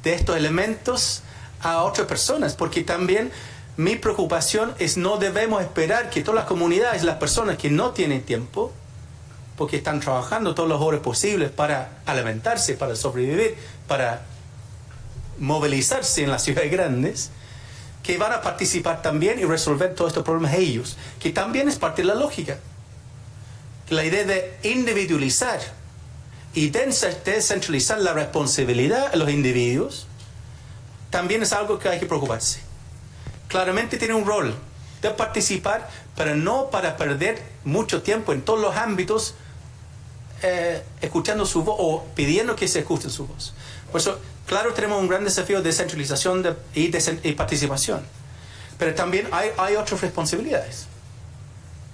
de estos elementos a otras personas, porque también mi preocupación es no debemos esperar que todas las comunidades, las personas que no tienen tiempo, porque están trabajando todas las horas posibles para alimentarse, para sobrevivir, para movilizarse en las ciudades grandes, que van a participar también y resolver todos estos problemas ellos, que también es parte de la lógica. La idea de individualizar y descentralizar la responsabilidad a los individuos también es algo que hay que preocuparse. Claramente tiene un rol de participar, pero no para perder mucho tiempo en todos los ámbitos escuchando su voz o pidiendo que se escuche su voz. Por eso, claro, tenemos un gran desafío de descentralización y participación, pero también hay otras responsabilidades.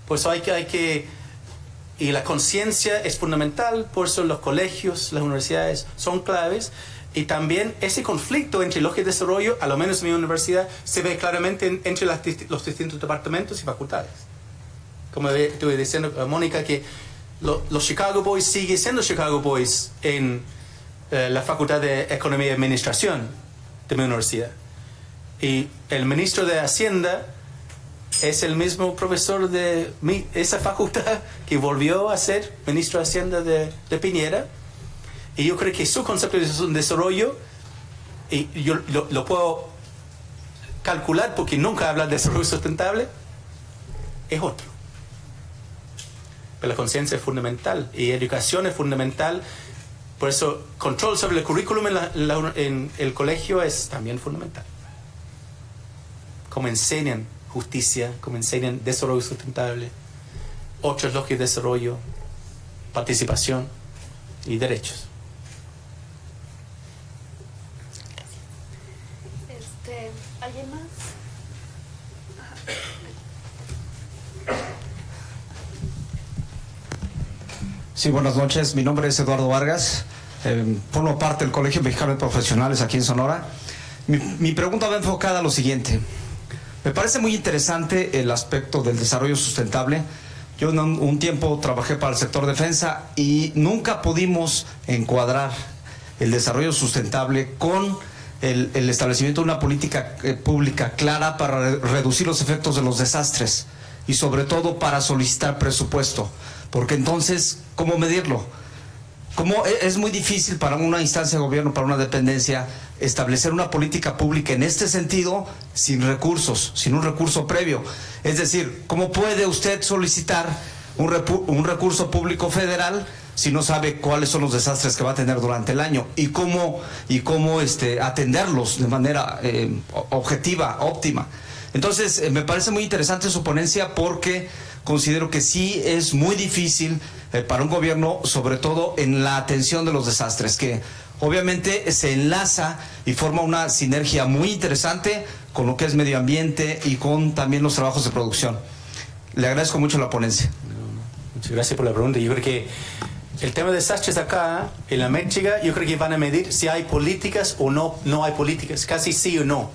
Por eso y la conciencia es fundamental, por eso los colegios, las universidades son claves. Y también ese conflicto entre lógica y desarrollo, a lo menos en mi universidad, se ve claramente entre los distintos departamentos y facultades. Como estuve diciendo a Mónica, que los Chicago Boys siguen siendo Chicago Boys en la Facultad de Economía y Administración de mi universidad. Y el ministro de Hacienda es el mismo profesor de esa facultad que volvió a ser ministro de Hacienda de Piñera. Y yo creo que su concepto de desarrollo, y yo lo puedo calcular porque nunca habla de desarrollo sustentable, es otro. Pero la conciencia es fundamental y educación es fundamental. Por eso, control sobre el currículum en el colegio es también fundamental. Como enseñan justicia, como enseñan desarrollo sustentable, otras lógicas de desarrollo, participación y derechos.
¿Alguien más?
Sí, buenas noches. Mi nombre es Eduardo Vargas. Formo parte del Colegio Mexicano de Profesionales aquí en Sonora. Mi pregunta va enfocada a lo siguiente. Me parece muy interesante el aspecto del desarrollo sustentable Yo un tiempo trabajé para el sector defensa y nunca pudimos encuadrar el desarrollo sustentable con el establecimiento de una política pública clara para reducir los efectos de los desastres y sobre todo para solicitar presupuesto, porque entonces, ¿cómo medirlo? Es muy difícil para una instancia de gobierno, para una dependencia, establecer una política pública en este sentido sin recursos, sin un recurso previo. Es decir, ¿cómo puede usted solicitar un recurso público federal si no sabe cuáles son los desastres que va a tener durante el año y cómo atenderlos de manera objetiva, óptima? Entonces, me parece muy interesante su ponencia porque considero que sí es muy difícil para un gobierno, sobre todo en la atención de los desastres, que obviamente se enlaza y forma una sinergia muy interesante con lo que es medio ambiente y con también los trabajos de producción. Le agradezco mucho la ponencia.
Muchas gracias por la pregunta. Yo creo que el tema de desastres acá, en la México, yo creo que van a medir si hay políticas o no hay políticas, casi sí o no.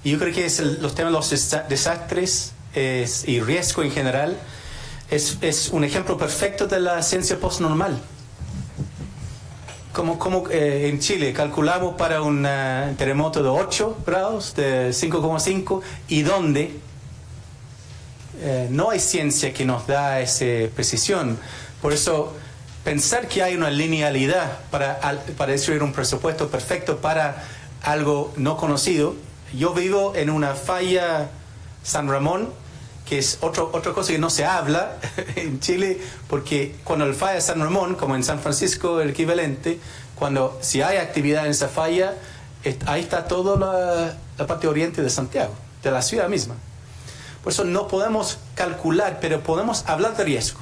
Y yo creo que los temas de los desastres y riesgo en general es un ejemplo perfecto de la ciencia postnormal. Como en Chile calculamos para un terremoto de 8 grados, de 5,5, y donde no hay ciencia que nos da esa precisión. Por eso, pensar que hay una linealidad para destruir un presupuesto perfecto para algo no conocido. Yo vivo en una falla San Ramón, que es otra cosa que no se habla en Chile, porque cuando el falla San Ramón, como en San Francisco el equivalente, si hay actividad en esa falla, ahí está toda la parte oriente de Santiago, de la ciudad misma. Por eso no podemos calcular, pero podemos hablar de riesgo,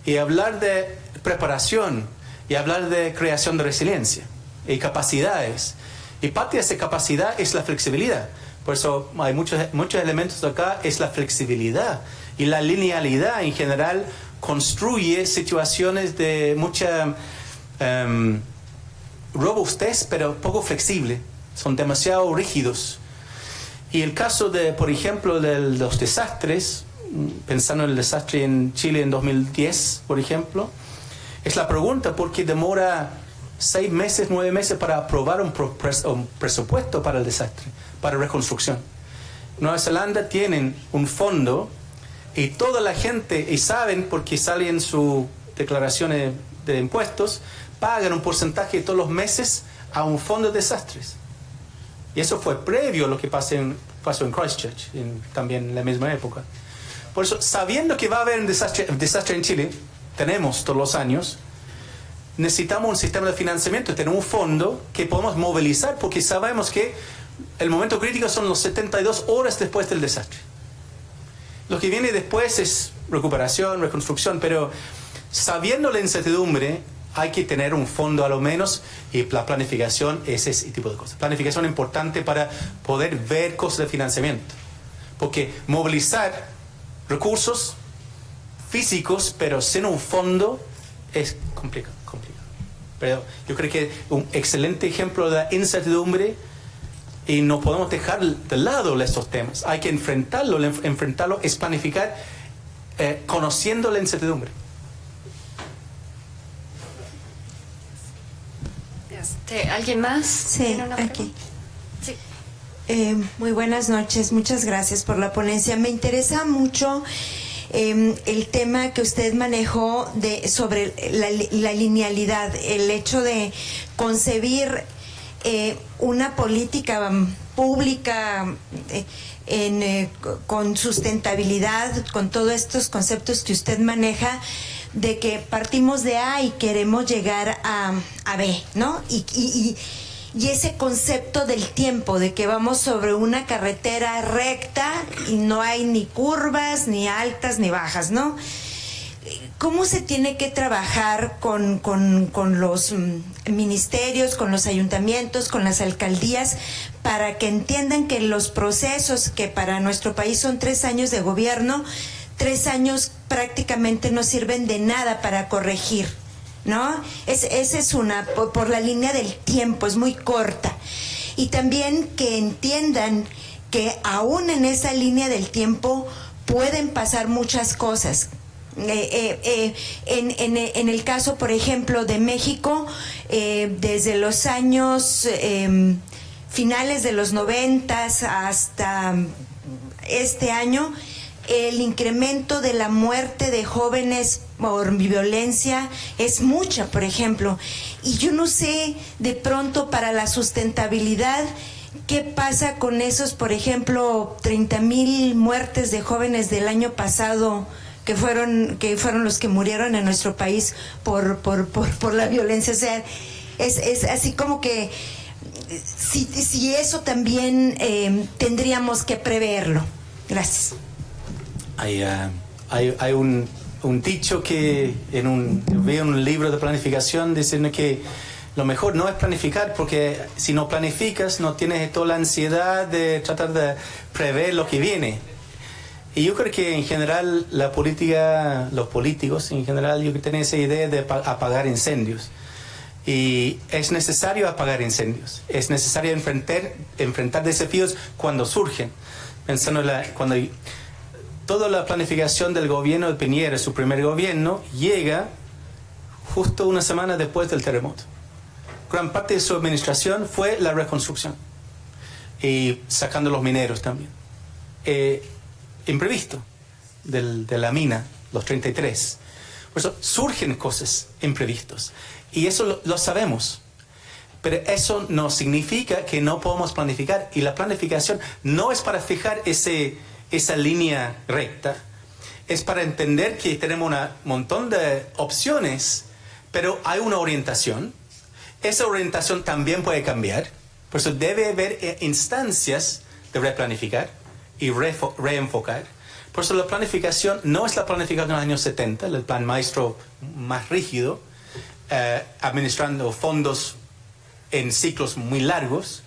y hablar de preparación, y hablar de creación de resiliencia, y capacidades. Y parte de esa capacidad es la flexibilidad. Por eso hay muchos elementos de acá, es la flexibilidad. Y la linealidad en general construye situaciones de mucha robustez, pero poco flexible. Son demasiado rígidos. Y el caso por ejemplo, de los desastres, pensando en el desastre en Chile en 2010, por ejemplo, es la pregunta por qué demora 6 meses, 9 meses para aprobar un presupuesto para el desastre, para reconstrucción. Nueva Zelanda tienen un fondo y toda la gente, y saben porque salen sus declaraciones de impuestos, pagan un porcentaje todos los meses a un fondo de desastres. Y eso fue previo a lo que pasó en Christchurch, también en la misma época. Por eso, sabiendo que va a haber un desastre en Chile, tenemos todos los años, necesitamos un sistema de financiamiento, tener un fondo que podemos movilizar, porque sabemos que el momento crítico son los 72 horas después del desastre. Lo que viene después es recuperación, reconstrucción, pero sabiendo la incertidumbre, hay que tener un fondo a lo menos, y la planificación es ese tipo de cosas. Planificación es importante para poder ver cosas de financiamiento, porque movilizar recursos físicos, pero sin un fondo, es complicado. Pero yo creo que un excelente ejemplo de la incertidumbre, y no podemos dejar de lado estos temas. Hay que enfrentarlo es planificar conociendo la incertidumbre.
¿Alguien más?
Sí, aquí.
Sí.
Muy buenas noches, muchas gracias por la ponencia. Me interesa mucho el tema que usted manejó sobre la linealidad, el hecho de concebir una política pública con sustentabilidad, con todos estos conceptos que usted maneja, de que partimos de A y queremos llegar a B, ¿no? Y ese concepto del tiempo, de que vamos sobre una carretera recta y no hay ni curvas, ni altas, ni bajas, ¿no? ¿Cómo se tiene que trabajar con los ministerios, con los ayuntamientos, con las alcaldías, para que entiendan que los procesos que para nuestro país son 3 años de gobierno, 3 años prácticamente no sirven de nada para corregir, ¿no? Esa es una, por la línea del tiempo, es muy corta. Y también que entiendan que aún en esa línea del tiempo pueden pasar muchas cosas, En el caso, por ejemplo, de México, desde los años finales de los 90 hasta este año, el incremento de la muerte de jóvenes por violencia es mucha, por ejemplo. Y yo no sé, de pronto, para la sustentabilidad, ¿qué pasa con esos, por ejemplo, 30,000 muertes de jóvenes del año pasado que fueron los que murieron en nuestro país por la violencia? O sea, es así como que si eso también tendríamos que preverlo. Gracias.
Hay un dicho que veo en un libro de planificación diciendo que lo mejor no es planificar, porque si no planificas no tienes toda la ansiedad de tratar de prever lo que viene. Y yo creo que en general la política, los políticos en general, yo creo que tienen esa idea de apagar incendios. Y es necesario apagar incendios, es necesario enfrentar desafíos cuando surgen. Pensando cuando toda la planificación del gobierno de Piñera, su primer gobierno, llega justo una semana después del terremoto. Gran parte de su administración fue la reconstrucción y sacando los mineros también. Imprevisto de la mina, los 33. Por eso surgen cosas imprevistos y eso lo sabemos. Pero eso no significa que no podemos planificar, y la planificación no es para fijar esa línea recta, es para entender que tenemos un montón de opciones, pero hay una orientación. Esa orientación también puede cambiar, por eso debe haber instancias de replanificar y reenfocar. Por eso la planificación no es la planificación de los años 70, el plan maestro más rígido, administrando fondos en ciclos muy largos,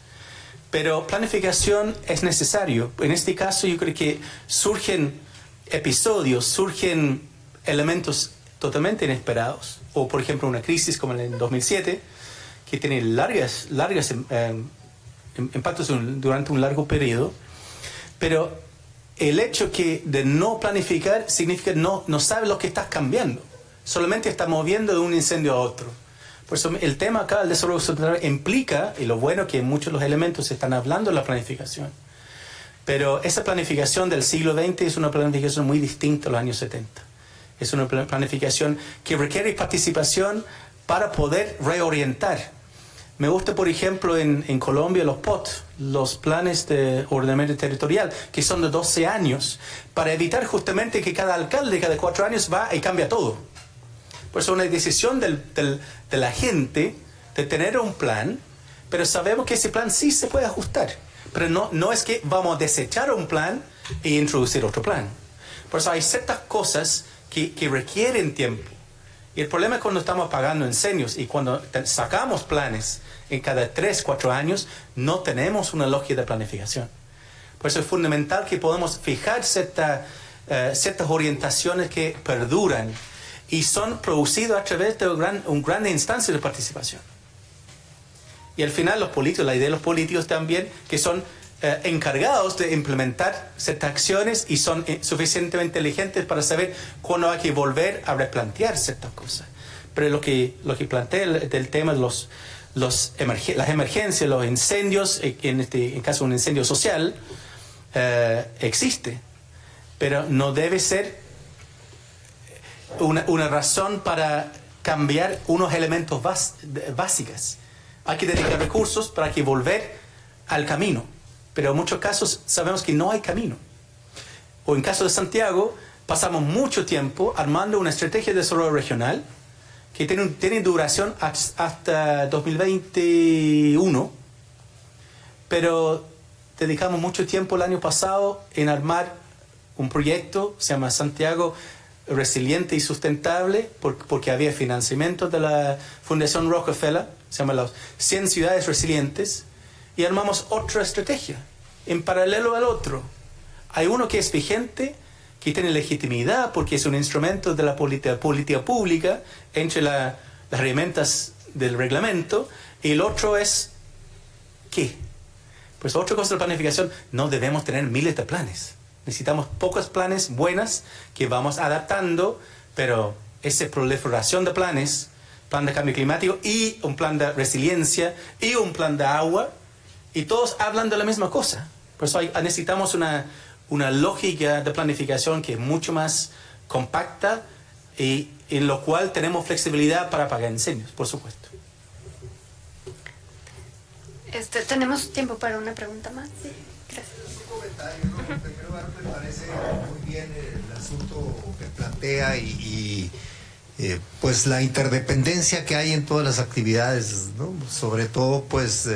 pero planificación es necesario. En este caso yo creo que surgen episodios, surgen elementos totalmente inesperados, o por ejemplo una crisis como en el 2007, que tiene largas impactos durante un largo periodo, pero el hecho de no planificar significa no sabes lo que estás cambiando, solamente estás moviendo de un incendio a otro. Por eso el tema acá del desarrollo sustentable implica, y lo bueno que muchos de los elementos están hablando de la planificación, pero esa planificación del siglo XX es una planificación muy distinta a los años 70. Es una planificación que requiere participación para poder reorientar. Me gusta, por ejemplo, en Colombia los POT, los planes de ordenamiento territorial, que son de 12 años, para evitar justamente que cada alcalde cada 4 años va y cambia todo. Por eso es una decisión de la gente de tener un plan, pero sabemos que ese plan sí se puede ajustar. Pero no es que vamos a desechar un plan e introducir otro plan. Por eso hay ciertas cosas que requieren tiempo. Y el problema es cuando estamos apagando incendios y cuando sacamos planes en cada 3, 4 años, no tenemos una lógica de planificación. Por eso es fundamental que podamos fijar ciertas orientaciones que perduran y son producidos a través de un gran instancia de participación. Y al final los políticos, la idea de los políticos también, que son encargados de implementar ciertas acciones y son suficientemente inteligentes para saber cuándo hay que volver a replantear ciertas cosas. Pero lo que plantea el tema de las emergencias, los incendios, en caso de un incendio social, existe, pero no debe ser una razón para cambiar unos elementos básicos. Hay que dedicar recursos para que volver al camino, pero en muchos casos sabemos que no hay camino. O en caso de Santiago, pasamos mucho tiempo armando una estrategia de desarrollo regional que tiene duración hasta 2021, pero dedicamos mucho tiempo el año pasado en armar un proyecto, se llama Santiago Resiliente y Sustentable, porque había financiamiento de la Fundación Rockefeller, se llama las 100 ciudades resilientes, y armamos otra estrategia en paralelo al otro. Hay uno que es vigente, que tiene legitimidad porque es un instrumento de la política pública entre las herramientas del reglamento, y el otro es ¿qué? Pues otra cosa de la planificación, no debemos tener miles de planes. Necesitamos pocos planes buenos que vamos adaptando pero esa proliferación de planes, plan de cambio climático y un plan de resiliencia y un plan de agua, y todos hablan de la misma cosa. Por eso necesitamos una lógica de planificación que es mucho más compacta y en lo cual tenemos flexibilidad para apagar incendios, por supuesto.
Tenemos tiempo para una pregunta más. Sí, gracias.
Un comentario, ¿no? En primer lugar, me parece muy bien el asunto que plantea y pues la interdependencia que hay en todas las actividades, ¿no? Sobre todo, pues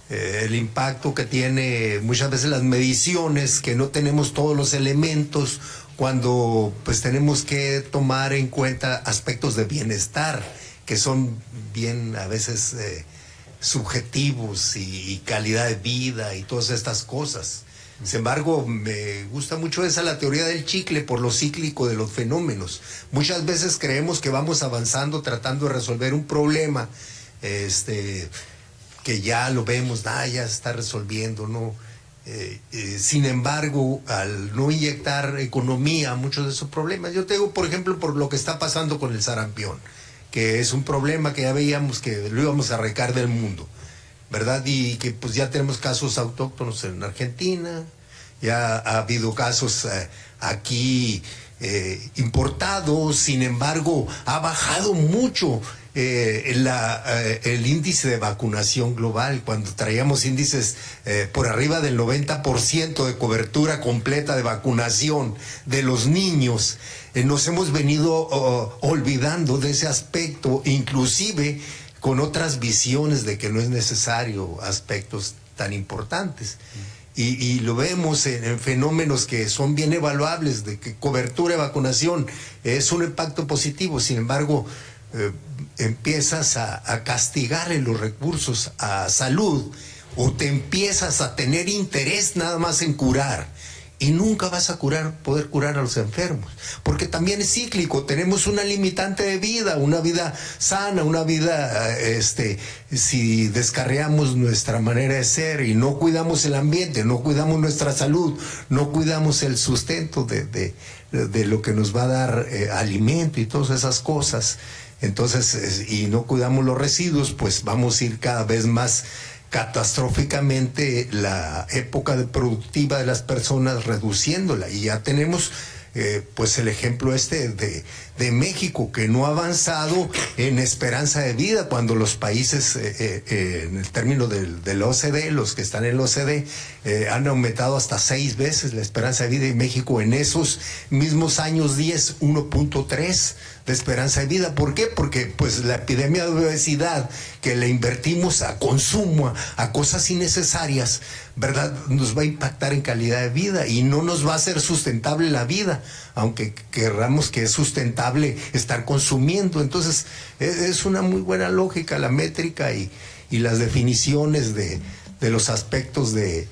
el impacto que tiene muchas veces las mediciones, que no tenemos todos los elementos cuando pues tenemos que tomar en cuenta aspectos de bienestar que son bien a veces subjetivos y calidad de vida y todas estas cosas. Sin embargo, me gusta mucho la teoría del chicle por lo cíclico de los fenómenos. Muchas veces creemos que vamos avanzando tratando de resolver un problema que ya lo vemos, ya se está resolviendo, ¿no? Sin embargo, al no inyectar economía a muchos de esos problemas, yo te digo, por ejemplo, por lo que está pasando con el sarampión, que es un problema que ya veíamos que lo íbamos a arrancar del mundo, ¿verdad? Y que pues ya tenemos casos autóctonos en Argentina, ya ha habido casos aquí importados, sin embargo, ha bajado mucho el índice de vacunación global. Cuando traíamos índices por arriba del 90% de cobertura completa de vacunación de los niños, nos hemos venido olvidando de ese aspecto, inclusive con otras visiones de que no es necesario aspectos tan importantes. Y lo vemos en fenómenos que son bien evaluables, de que cobertura de vacunación es un impacto positivo. Sin embargo, empiezas a castigarle los recursos a salud, o te empiezas a tener interés nada más en curar, y nunca vas a poder curar a los enfermos, porque también es cíclico. Tenemos una limitante de vida, una vida sana, una vida, si descarriamos nuestra manera de ser y no cuidamos el ambiente, no cuidamos nuestra salud, no cuidamos el sustento de lo que nos va a dar alimento y todas esas cosas, entonces, y no cuidamos los residuos, pues vamos a ir cada vez más catastróficamente la época productiva de las personas, reduciéndola. Y ya tenemos pues el ejemplo de México, que no ha avanzado en esperanza de vida, cuando los países en el término del OCDE, los que están en el OCDE, han aumentado hasta 6 veces la esperanza de vida, y México en esos mismos años 10, 1.3 de esperanza de vida. ¿Por qué? Porque pues la epidemia de obesidad que le invertimos a consumo, a cosas innecesarias, ¿verdad?, nos va a impactar en calidad de vida y no nos va a ser sustentable la vida, aunque querramos que es sustentable estar consumiendo. Entonces es una muy buena lógica la métrica y las definiciones de los aspectos de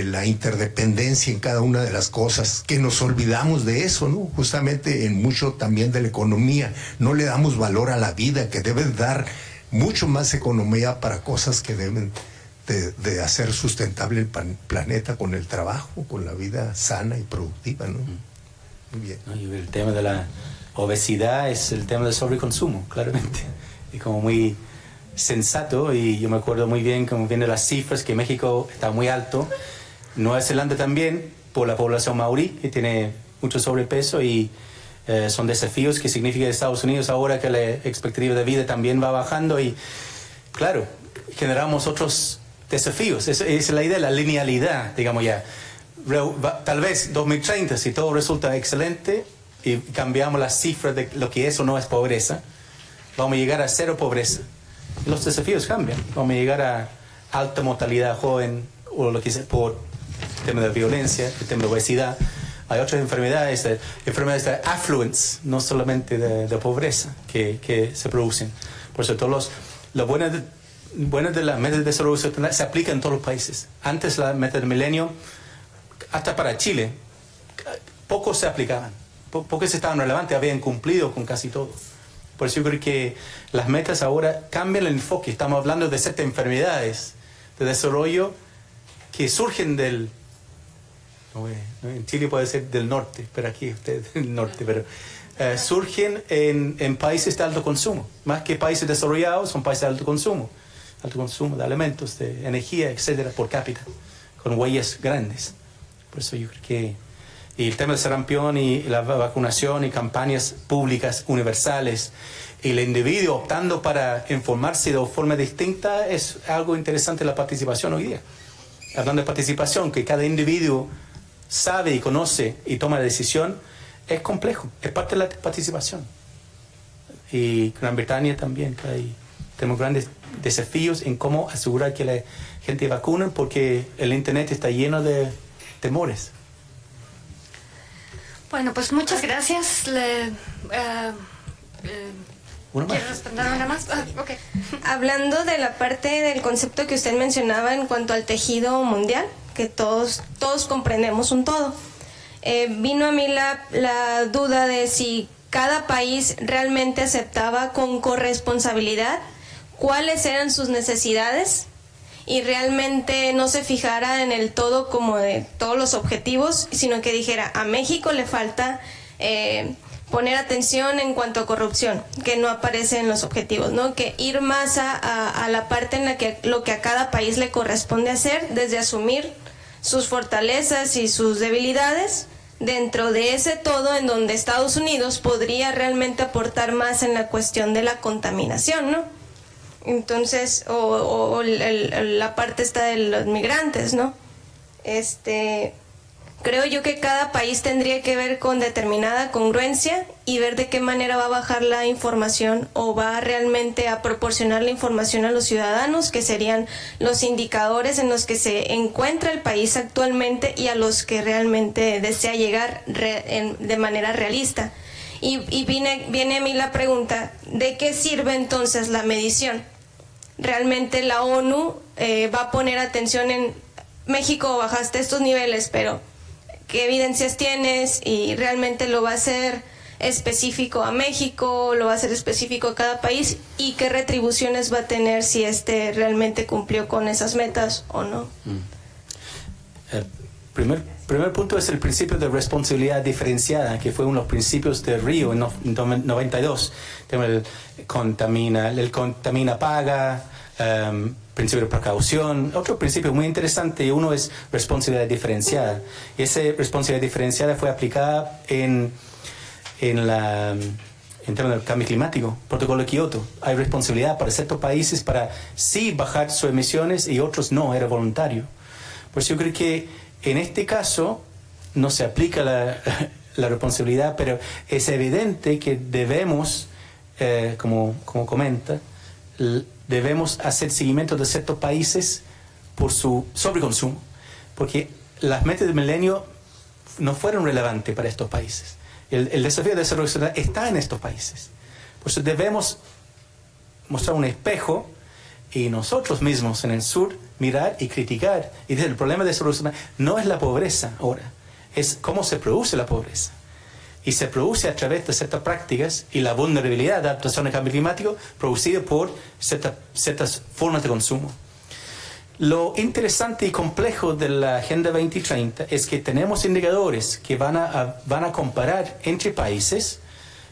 la interdependencia en cada una de las cosas, que nos olvidamos de eso, ¿no? Justamente en mucho también de la economía, no le damos valor a la vida, que debe dar mucho más economía para cosas que deben de hacer sustentable el planeta, con el trabajo, con la vida sana y productiva, ¿no? Muy bien.
Y el tema de la obesidad es el tema del sobreconsumo, claramente. Y como muy sensato, y yo me acuerdo muy bien, como viendo las cifras, que México está muy alto, Nueva Zelanda también, por la población maorí, que tiene mucho sobrepeso, y son desafíos que significa Estados Unidos ahora que la expectativa de vida también va bajando, y claro, generamos otros desafíos. Es la idea de la linealidad, digamos ya. Tal vez 2030, si todo resulta excelente y cambiamos las cifras de lo que es o no es pobreza, vamos a llegar a 0 pobreza. Los desafíos cambian. Vamos a llegar a alta mortalidad joven, o lo que sea, por el tema de violencia, el tema de obesidad. Hay otras enfermedades de affluence, no solamente de pobreza, que se producen. Por eso todos lo bueno de la meta de desarrollo sostenible se aplica en todos los países. Antes la meta del milenio, hasta para Chile, pocos se aplicaban, pocos estaban relevantes, habían cumplido con casi todo. Por eso yo creo que las metas ahora cambian el enfoque. Estamos hablando de 7 enfermedades de desarrollo que surgen del En Chile puede ser del norte, pero aquí usted del norte, pero surgen en países de alto consumo. Más que países desarrollados, son países de alto consumo de alimentos, de energía, etcétera, por cápita, con huellas grandes. Por eso yo creo que y el tema del sarampión y la vacunación y campañas públicas universales y el individuo optando para informarse de forma distinta es algo interesante la participación hoy día. Hablando de participación, que cada individuo sabe y conoce y toma la decisión, es complejo, es parte de la participación. Y Gran Bretaña también, tenemos grandes desafíos en cómo asegurar que la gente vacune, porque el Internet está lleno de temores.
Bueno, pues muchas gracias. ¿Quieres responder una más? Okay.
Hablando de la parte del concepto que usted mencionaba en cuanto al tejido mundial, que todos comprendemos un todo, vino a mí la duda de si cada país realmente aceptaba con corresponsabilidad cuáles eran sus necesidades y realmente no se fijara en el todo como de todos los objetivos, sino que dijera, a México le falta poner atención en cuanto a corrupción, que no aparece en los objetivos, ¿no? Que ir más a la parte en la que lo que a cada país le corresponde hacer, desde asumir sus fortalezas y sus debilidades, dentro de ese todo en donde Estados Unidos podría realmente aportar más en la cuestión de la contaminación, ¿no? Entonces, la parte esta de los migrantes, ¿no? Creo yo que cada país tendría que ver con determinada congruencia y ver de qué manera va a bajar la información o va realmente a proporcionar la información a los ciudadanos, que serían los indicadores en los que se encuentra el país actualmente y a los que realmente desea llegar de manera realista. Y viene a mí la pregunta, ¿de qué sirve entonces la medición? Realmente la ONU va a poner atención en México, bajaste estos niveles, pero ¿qué evidencias tienes? Y realmente lo va a hacer específico a México, lo va a hacer específico a cada país, y qué retribuciones va a tener si realmente cumplió con esas metas o no.
El primer punto es el principio de responsabilidad diferenciada, que fue uno de los principios de Río en 92. El contamina paga, principio de precaución. Otro principio muy interesante, uno es responsabilidad diferenciada. Y esa responsabilidad diferenciada fue aplicada en términos del cambio climático, protocolo de Kioto. Hay responsabilidad para ciertos países para sí bajar sus emisiones y otros no, era voluntario. Por eso yo creo que en este caso no se aplica la responsabilidad, pero es evidente que debemos, como comenta, debemos hacer seguimiento de ciertos países por su sobreconsumo, porque las metas del milenio no fueron relevantes para estos países. El desafío de desarrollo sostenible está en estos países. Por eso debemos mostrar un espejo y nosotros mismos en el sur mirar y criticar. Y el problema de desarrollo sostenible no es la pobreza ahora, es cómo se produce la pobreza. Y se produce a través de ciertas prácticas y la vulnerabilidad de adaptación al cambio climático producida por ciertas formas de consumo. Lo interesante y complejo de la Agenda 2030 es que tenemos indicadores que van a comparar entre países,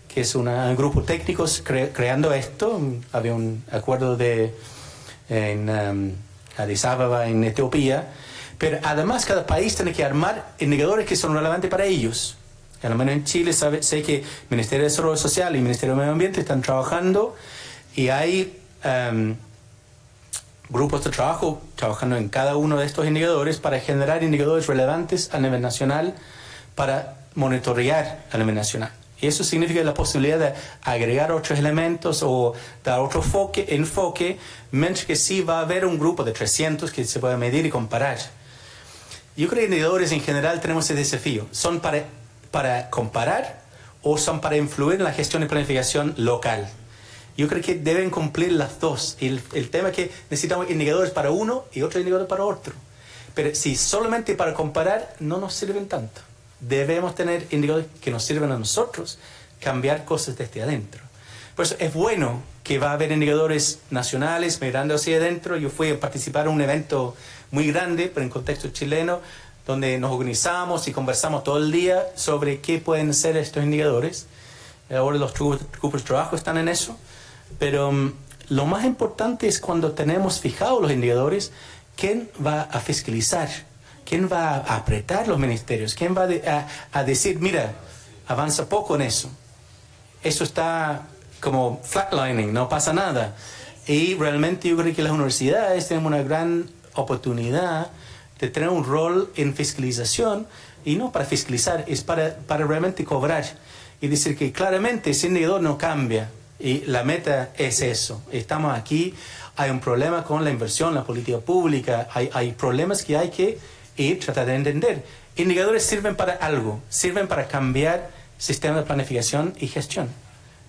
que es un grupo técnico creando esto. Había un acuerdo en Addis Ababa, en Etiopía, pero además cada país tiene que armar indicadores que son relevantes para ellos. Al menos en Chile sé que el Ministerio de Desarrollo Social y el Ministerio de Medio Ambiente están trabajando y hay grupos de trabajo trabajando en cada uno de estos indicadores para generar indicadores relevantes a nivel nacional para monitorear a nivel nacional. Y eso significa la posibilidad de agregar otros elementos o dar otro enfoque, mientras que sí va a haber un grupo de 300 que se puede medir y comparar. Yo creo que indicadores en general tenemos ese desafío. ¿Son para comparar o son para influir en la gestión y planificación local? Yo creo que deben cumplir las dos. El tema es que necesitamos indicadores para uno y otro indicador para otro. Pero si solamente para comparar, no nos sirven tanto. Debemos tener indicadores que nos sirvan a nosotros cambiar cosas desde adentro. Por eso es bueno que va a haber indicadores nacionales mirando hacia adentro. Yo fui a participar en un evento muy grande, pero en contexto chileno, donde nos organizamos y conversamos todo el día sobre qué pueden ser estos indicadores. Ahora los grupos de trabajo están en eso, pero lo más importante es cuando tenemos fijados los indicadores, ¿quién va a fiscalizar? ¿Quién va a apretar los ministerios? ¿Quién va a decir, mira, avanza poco en eso? Eso está como flatlining, no pasa nada. Y realmente yo creo que las universidades tienen una gran oportunidad de tener un rol en fiscalización, y no para fiscalizar, es para realmente cobrar y decir que claramente ese indicador no cambia y la meta es eso. Estamos aquí, hay un problema con la inversión, la política pública, hay problemas que hay que tratar de entender. Indicadores sirven para algo, sirven para cambiar sistemas de planificación y gestión.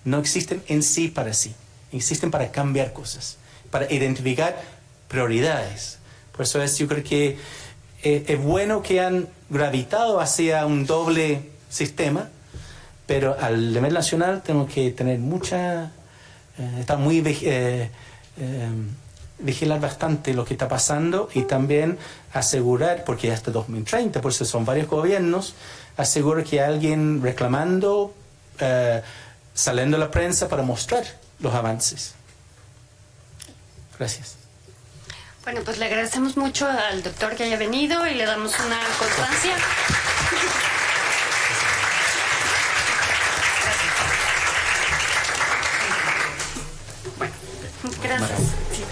No existen en sí para sí, existen para cambiar cosas, para identificar prioridades. Por eso yo creo que es bueno que han gravitado hacia un doble sistema, pero al nivel nacional tenemos que tener estar muy vigilar bastante lo que está pasando y también asegurar, porque hasta 2030, por eso son varios gobiernos, asegurar que alguien reclamando, saliendo a la prensa para mostrar los avances. Gracias.
Bueno, pues le agradecemos mucho al doctor que haya venido y le damos una constancia. Bueno, gracias. Sí.